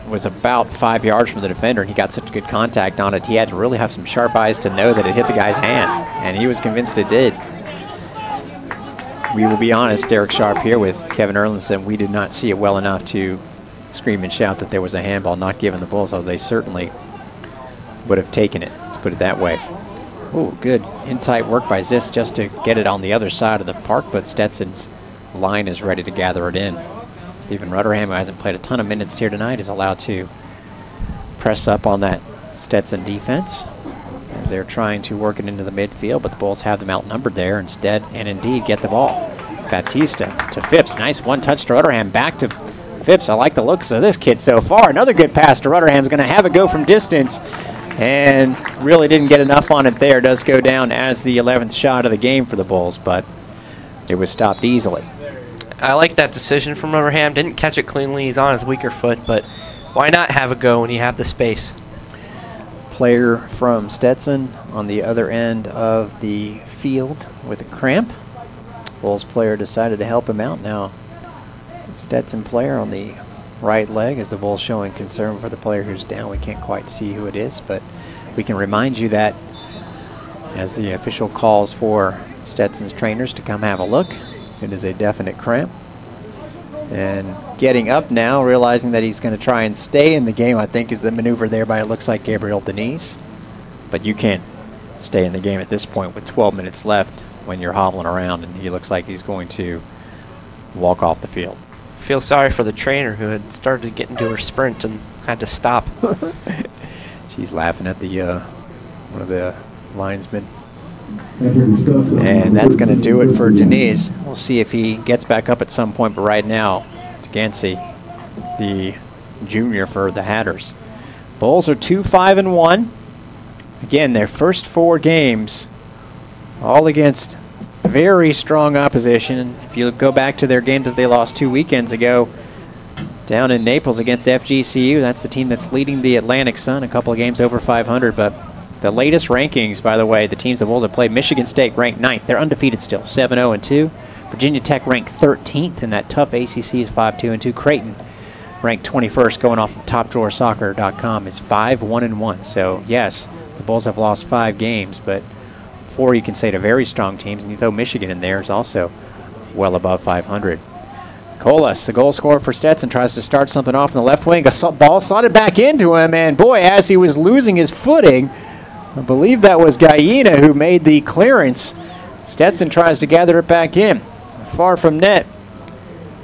was about 5 yards from the defender, and he got such good contact on it. He had to really have some sharp eyes to know that it hit the guy's hand, and he was convinced it did. We will be honest, Derek Sharp here with Kevin Erlinson. We did not see it well enough to scream and shout that there was a handball not given the Bulls, although they certainly would have taken it. Let's put it that way. Oh, good in-tight work by Ziss just to get it on the other side of the park, but Stetson's line is ready to gather it in. Stephen Rotherham, who hasn't played a ton of minutes here tonight, is allowed to press up on that Stetson defense as they're trying to work it into the midfield, but the Bulls have them outnumbered there instead, and indeed get the ball. Baptista to Phipps. Nice one-touch to Rotherham. Back to Phipps. I like the looks of this kid so far. Another good pass to Rotherham's going to have it go from distance, and really didn't get enough on it there. Does go down as the 11th shot of the game for the Bulls, but it was stopped easily. I like that decision from Rotherham. Didn't catch it cleanly. He's on his weaker foot, but why not have a go when you have the space? Player from Stetson on the other end of the field with a cramp. Bulls player decided to help him out. Now Stetson player on the right leg as the Bulls showing concern for the player who's down. We can't quite see who it is, but we can remind you that as the official calls for Stetson's trainers to come have a look, it is a definite cramp. And getting up now, realizing that he's going to try and stay in the game, I think is the maneuver there by, it looks like, Gabriel Denise. But you can't stay in the game at this point with 12 minutes left when you're hobbling around, and he looks like he's going to walk off the field. I feel sorry for the trainer who had started to get into her sprint and had to stop. She's laughing at the one of the linesmen. And that's going to do it for Deniz. We'll see if he gets back up at some point, but right now, Gansey, the junior for the Hatters. Bulls are 2-5-1. Again, their first 4 games, all against very strong opposition. If you go back to their game that they lost 2 weekends ago, down in Naples against FGCU, that's the team that's leading the Atlantic Sun, a couple of games over 500. But the latest rankings, by the way, the teams the Bulls have played, Michigan State ranked 9th. They're undefeated still, 7-0-2. Virginia Tech ranked 13th in that tough ACC is 5-2-2. Creighton ranked 21st, going off of TopDrawerSoccer.com, is 5-1-1. So yes, the Bulls have lost 5 games, but 4 you can say to very strong teams, and you throw Michigan in there is also well above 500. Colas, the goal scorer for Stetson, tries to start something off in the left wing. A ball slotted back into him, and boy, as he was losing his footing, I believe that was Gallina who made the clearance. Stetson tries to gather it back in. Far from net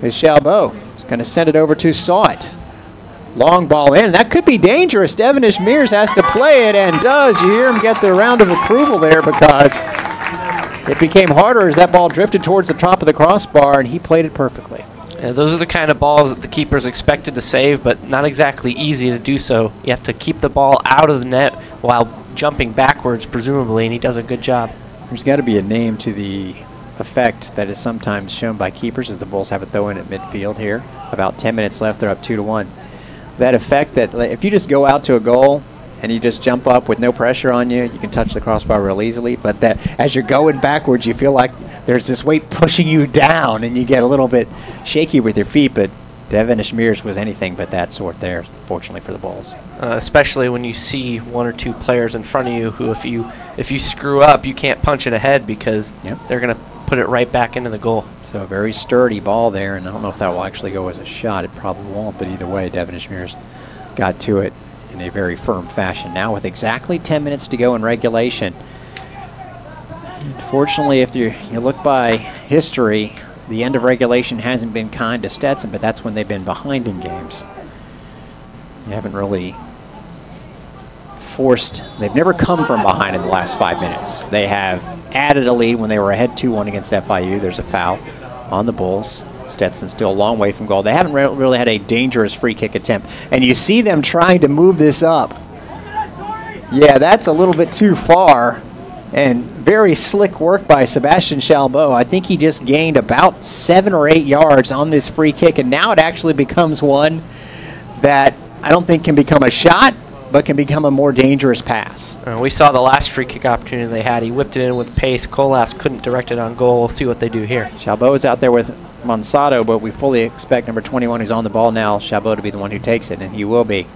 is Chalbeau. He's going to send it over to Sawt. Long ball in. That could be dangerous. Devonish Mears has to play it and does. You hear him get the round of approval there because it became harder as that ball drifted towards the top of the crossbar, and he played it perfectly. Yeah, those are the kind of balls that the keeper's expected to save, but not exactly easy to do so. You have to keep the ball out of the net while jumping backwards, presumably, and he does a good job. There's got to be a name to the effect that is sometimes shown by keepers as the Bulls have a throw-in at midfield here. About 10 minutes left, they're up 2-1. That effect that if you just go out to a goal and you just jump up with no pressure on you, you can touch the crossbar real easily, but that as you're going backwards, you feel like there's this weight pushing you down and you get a little bit shaky with your feet, but Devonish Mears was anything but that sort there, fortunately for the Bulls. Especially when you see 1 or 2 players in front of you who, if you screw up, you can't punch it ahead because they're going to put it right back into the goal. So a very sturdy ball there, and I don't know if that will actually go as a shot. It probably won't, but either way, Devonish Mears got to it in a very firm fashion. Now with exactly 10 minutes to go in regulation. Unfortunately, if you look by history, the end of regulation hasn't been kind to Stetson, but that's when they've been behind in games. They haven't really they've never come from behind in the last 5 minutes. They have added a lead when they were ahead 2-1 against FIU. There's a foul on the Bulls. Stetson's still a long way from goal. They haven't really had a dangerous free kick attempt. And you see them trying to move this up. Yeah, that's a little bit too far. And very slick work by Sebastian Chalbeau. I think he just gained about 7 or 8 yards on this free kick, and now it actually becomes one that I don't think can become a shot, but can become a more dangerous pass. We saw the last free kick opportunity they had. He whipped it in with pace. Colas couldn't direct it on goal. We'll see what they do here. Chalbeau is out there with Monsato, but we fully expect number 21, who's on the ball now, Chalbeau, to be the one who takes it, and he will be.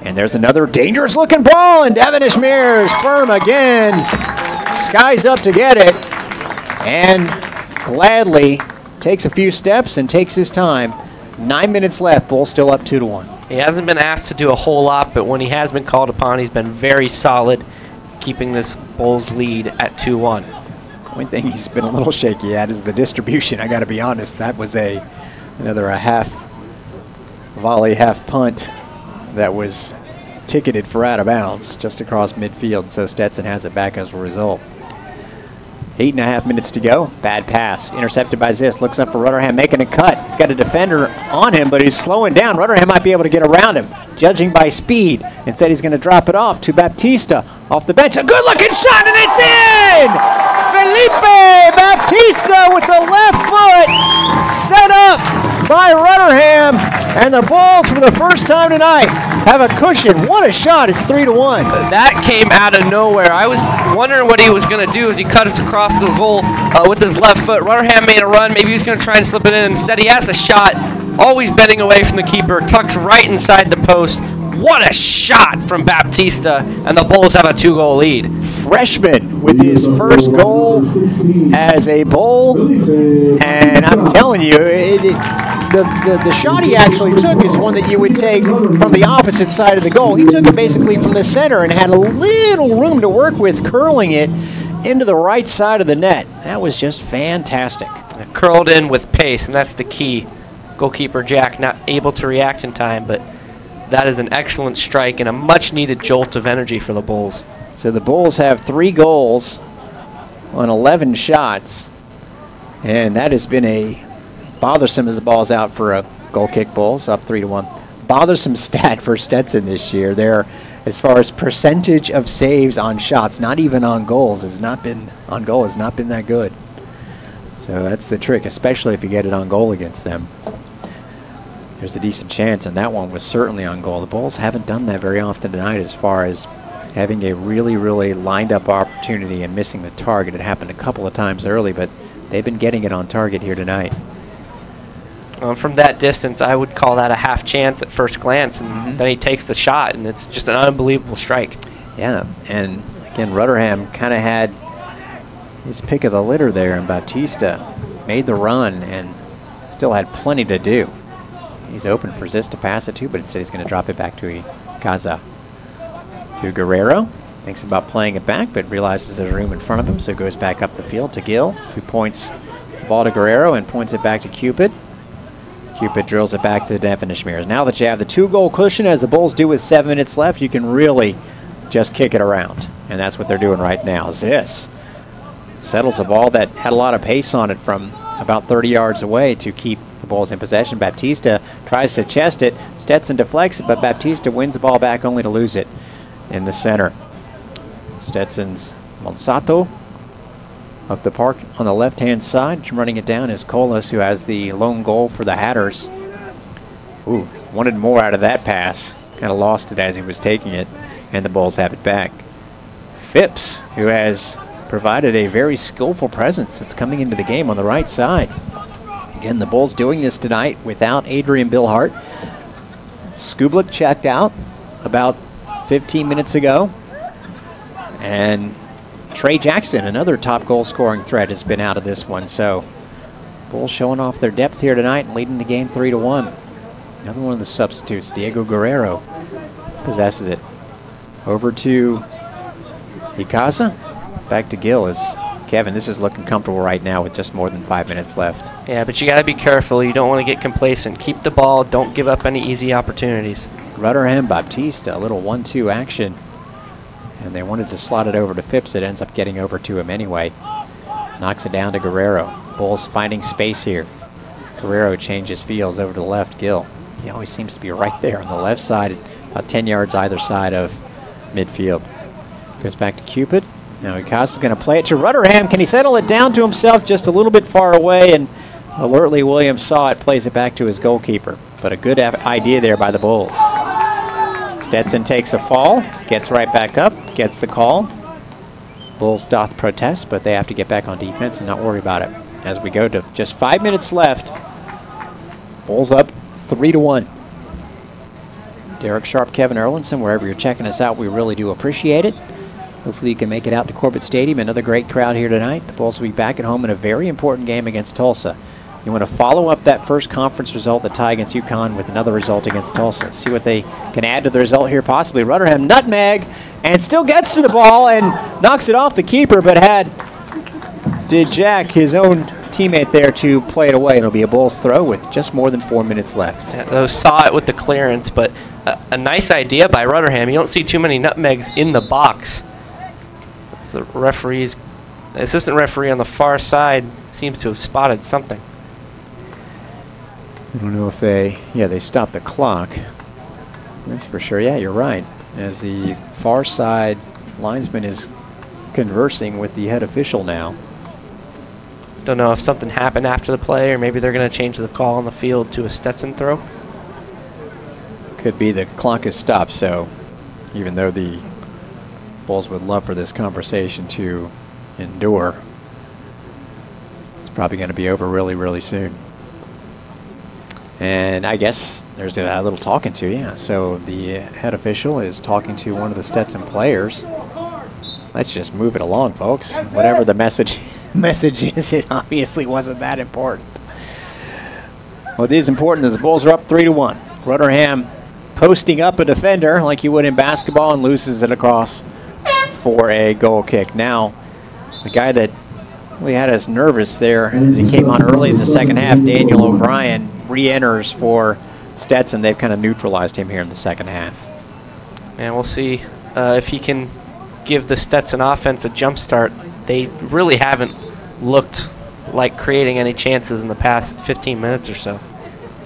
And there's another dangerous-looking ball, and Devonish Mears firm again. Skies up to get it, and gladly takes a few steps and takes his time. 9 minutes left, Bulls still up 2-1. He hasn't been asked to do a whole lot, but when he has been called upon, he's been very solid, keeping this Bulls lead at 2-1. One thing he's been a little shaky at is the distribution. I got to be honest, that was another half volley, half punt that was ticketed for out of bounds just across midfield, so Stetson has it back as a result. 8.5 minutes to go. Bad pass. Intercepted by Ziss. Looks up for Rutherham making a cut. He's got a defender on him, but he's slowing down. Rutherham might be able to get around him, judging by speed. Instead, he's going to drop it off to Baptista off the bench. A good-looking shot, and it's in! Felipe Baptista with the left foot set up by Rutherham, and the Bulls, for the first time tonight, have a cushion. What a shot. It's 3-1. That came out of nowhere. I was wondering what he was going to do as he cut us across the goal with his left foot. Rutherham made a run. Maybe he was going to try and slip it in. Instead, he has a shot, always bending away from the keeper, tucks right inside the post. What a shot from Baptista, and the Bulls have a 2-goal lead. Freshman with his first goal as a Bull, and I'm telling you, the shot he actually took is one that you would take from the opposite side of the goal. He took it basically from the center and had a little room to work with, curling it into the right side of the net. That was just fantastic. Curled in with pace, and that's the key. Goalkeeper Jack not able to react in time, but that is an excellent strike and a much-needed jolt of energy for the Bulls. So the Bulls have 3 goals on 11 shots. And that has been a bothersome as the ball's out for a goal kick. Bulls up 3-1. Bothersome stat for Stetson this year. They're, as far as percentage of saves on shots, not even on goals, has not been that good. So that's the trick, especially if you get it on goal against them. There's a decent chance, and that one was certainly on goal. The Bulls haven't done that very often tonight as far as having a really, really lined up opportunity and missing the target. It happened a couple of times early, but they've been getting it on target here tonight. From that distance, I would call that a half chance at first glance, and then he takes the shot, and it's just an unbelievable strike. Yeah, and again, Rutherham kind of had his pick of the litter there, and Bautista made the run and still had plenty to do. He's open for Ziz to pass it to, but instead he's going to drop it back to Ikaza. To Guerrero. Thinks about playing it back, but realizes there's room in front of him, so goes back up the field to Gill, who points the ball to Guerrero and points it back to Cupid. Cupid drills it back to the Defenishmirs. Now that you have the 2-goal cushion, as the Bulls do with 7 minutes left, you can really just kick it around. And that's what they're doing right now. Ziz settles a ball that had a lot of pace on it from about 30 yards away to keep the Bulls in possession. Baptista tries to chest it. Stetson deflects it, but Baptista wins the ball back only to lose it in the center. Stetson's Monsato up the park on the left-hand side. Running it down is Colas, who has the lone goal for the Hatters. Ooh, wanted more out of that pass. Kind of lost it as he was taking it, and the Bulls have it back. Phipps, who has provided a very skillful presence that's coming into the game on the right side. Again, the Bulls doing this tonight without Adrian Billhart. Skublik checked out about 15 minutes ago. And Trey Jackson, another top goal-scoring threat, has been out of this one. So Bulls showing off their depth here tonight and leading the game 3-1. Another one of the substitutes, Diego Guerrero, possesses it. Over to Ikaza. Back to Gill as Kevin, this is looking comfortable right now with just more than 5 minutes left. Yeah, but you got to be careful. You don't want to get complacent. Keep the ball. Don't give up any easy opportunities. Rutherham, Baptista, a little 1-2 action. And they wanted to slot it over to Phipps. It ends up getting over to him anyway. Knocks it down to Guerrero. Bulls finding space here. Guerrero changes fields over to the left. Gill, he always seems to be right there on the left side, about 10 yards either side of midfield. Goes back to Cupid. Now Ikaza's going to play it to Rutherham. Can he settle it down to himself just a little bit far away? And alertly Williams saw it, plays it back to his goalkeeper. But a good idea there by the Bulls. Stetson takes a fall, gets right back up, gets the call. Bulls doth protest, but they have to get back on defense and not worry about it. As we go to just 5 minutes left, Bulls up 3-1. Derek Sharp, Kevin Erlinson, wherever you're checking us out, we really do appreciate it. Hopefully you can make it out to Corbett Stadium. Another great crowd here tonight. The Bulls will be back at home in a very important game against Tulsa. You want to follow up that first conference result, the tie against UConn, with another result against Tulsa. See what they can add to the result here possibly. Rutherham nutmeg and still gets to the ball and knocks it off the keeper, but did Jack, his own teammate there, to play it away. It'll be a Bulls throw with just more than 4 minutes left. Yeah, those saw it with the clearance, but a nice idea by Rutherham. You don't see too many nutmegs in the box. The assistant referee on the far side seems to have spotted something. I don't know if they stopped the clock. That's for sure. Yeah, you're right. As the far side linesman is conversing with the head official now. Don't know if something happened after the play, or maybe they're going to change the call on the field to a Stetson throw. Could be the clock is stopped, so even though the Bulls would love for this conversation to endure, it's probably going to be over really, really soon. And I guess there's a little talking to, yeah. So the head official is talking to one of the Stetson players. Let's just move it along, folks. Whatever the message is, it obviously wasn't that important. What is important is the Bulls are up 3-1. Rutherham posting up a defender like you would in basketball and loses it across for a goal kick. Now, the guy that we had us nervous there as he came on early in the second half, Daniel O'Brien, re-enters for Stetson. They've kind of neutralized him here in the second half. And we'll see if he can give the Stetson offense a jump start. they really haven't looked like creating any chances in the past 15 minutes or so.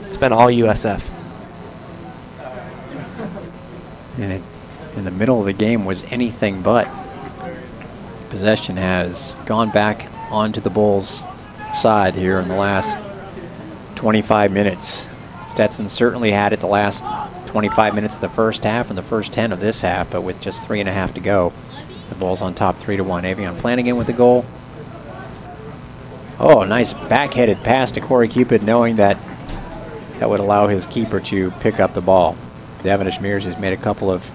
It's been all USF. And it, in the middle of the game, was anything but. Possession has gone back onto the Bulls' side here in the last 25 minutes. Stetson certainly had it the last 25 minutes of the first half and the first 10 of this half, but with just 3.5 to go, the Bulls on top 3-1. Avion Flanagan with the goal. Oh, nice backheaded pass to Corey Cupid, knowing that that would allow his keeper to pick up the ball. Devonish Mears has made a couple of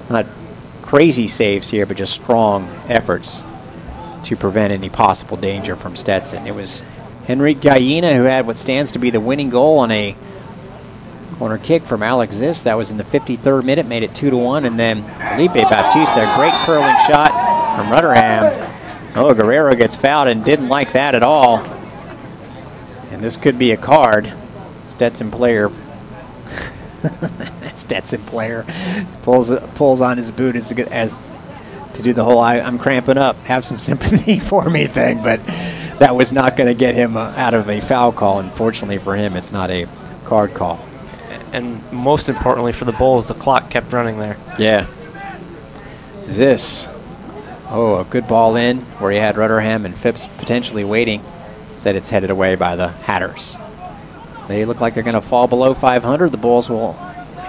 not crazy saves here, but just strong efforts to prevent any possible danger from Stetson. It was Henrique Gallina who had what stands to be the winning goal on a corner kick from Alex Ziss. That was in the 53rd minute, made it 2-1, and then Felipe Baptista, a great curling shot from Rutherham. Oh, Guerrero gets fouled and didn't like that at all. And this could be a card. Stetson player pulls on his boot as to do the whole I'm cramping up, have some sympathy for me thing, but that was not going to get him out of a foul call. Unfortunately for him, it's not a card call. And most importantly for the Bulls, the clock kept running there. Yeah. Ziss. Oh, a good ball in where he had Rutherham and Phipps potentially waiting. Said it's headed away by the Hatters. They look like they're going to fall below 500. The Bulls will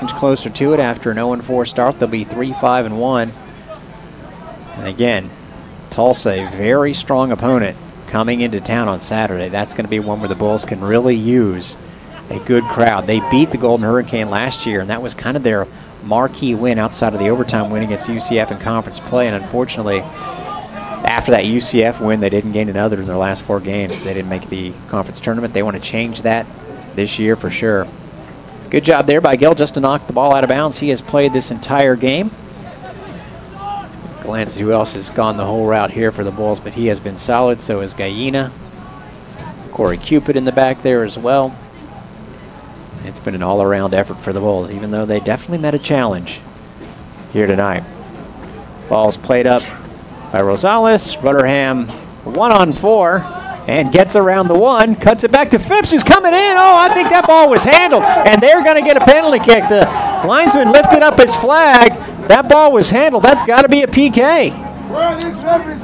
inch closer to it after an 0-4 start. They'll be 3-5-1. And again, Tulsa, a very strong opponent coming into town on Saturday. That's going to be one where the Bulls can really use a good crowd. They beat the Golden Hurricane last year, and that was kind of their marquee win outside of the overtime win against UCF in conference play. And unfortunately, after that UCF win, they didn't gain another in their last 4 games. They didn't make the conference tournament. They want to change that this year for sure. Good job there by Gill just to knock the ball out of bounds. He has played this entire game. Glance at who else has gone the whole route here for the Bulls, but he has been solid. So is Gallina. Corey Cupid in the back there as well. It's been an all-around effort for the Bulls, even though they definitely met a challenge here tonight. Ball's played up by Rosales. Rutherham 1-on-4 and gets around the 1. Cuts it back to Phipps, who's coming in. Oh, I think that ball was handled, and they're going to get a penalty kick. The linesman lifted up his flag. That ball was handled. That's got to be a PK.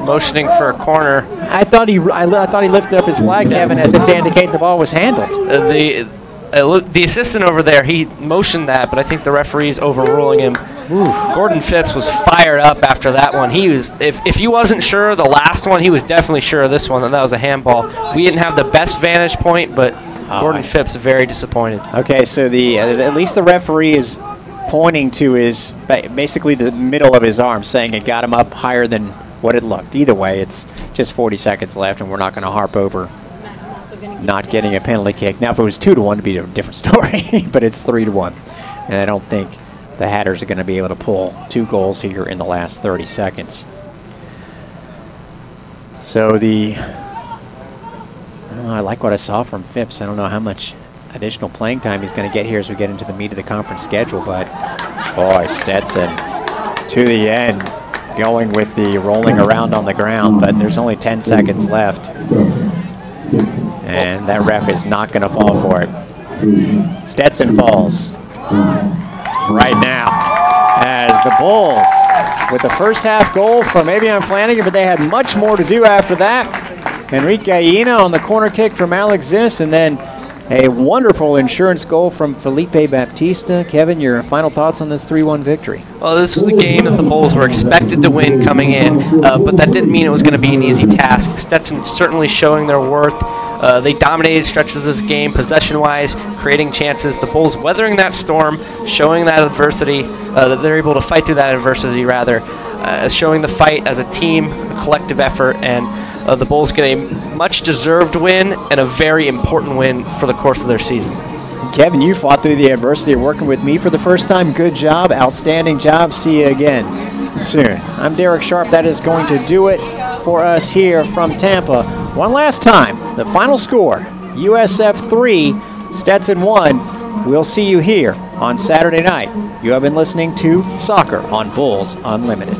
Motioning for a corner. I thought he lifted up his flag, Kevin, as if to indicate the ball was handled. The assistant over there, he motioned that, but I think the referee's overruling him. Ooh. Gordon Phipps was fired up after that one. He was, if he wasn't sure of the last one, he was definitely sure of this one, that was a handball. We didn't have the best vantage point, but Gordon Phipps very disappointed. Okay, so at least the referee is pointing to his, basically the middle of his arm, saying it got him up higher than what it looked. Either way, it's just 40 seconds left, and we're not going to harp over not getting a penalty kick. Now, if it was 2-1, it'd be a different story, but it's 3-1. And I don't think the Hatters are going to be able to pull 2 goals here in the last 30 seconds. So I like what I saw from Phipps. I don't know how much additional playing time he's going to get here as we get into the meat of the conference schedule, but boy, Stetson to the end, going with the rolling around on the ground, but there's only 10 seconds left. And that ref is not going to fall for it. Stetson falls right now as the Bulls with the first half goal from Avion Flanagan, but they had much more to do after that. Henrique Gallina on the corner kick from Alex Ziss, and then a wonderful insurance goal from Felipe Baptista. Kevin, your final thoughts on this 3-1 victory? Well, this was a game that the Bulls were expected to win coming in, but that didn't mean it was going to be an easy task. Stetson certainly showing their worth. They dominated stretches of this game, possession-wise, creating chances. The Bulls weathering that storm, showing that adversity, that they're able to fight through that adversity, showing the fight as a team, a collective effort, and the Bulls get a much-deserved win and a very important win for the course of their season. Kevin, you fought through the adversity of working with me for the first time. Good job, outstanding job. See you again soon. I'm Derek Sharp. That is going to do it for us here from Tampa. One last time, the final score, USF 3, Stetson 1. We'll see you here on Saturday night. You have been listening to Soccer on Bulls Unlimited.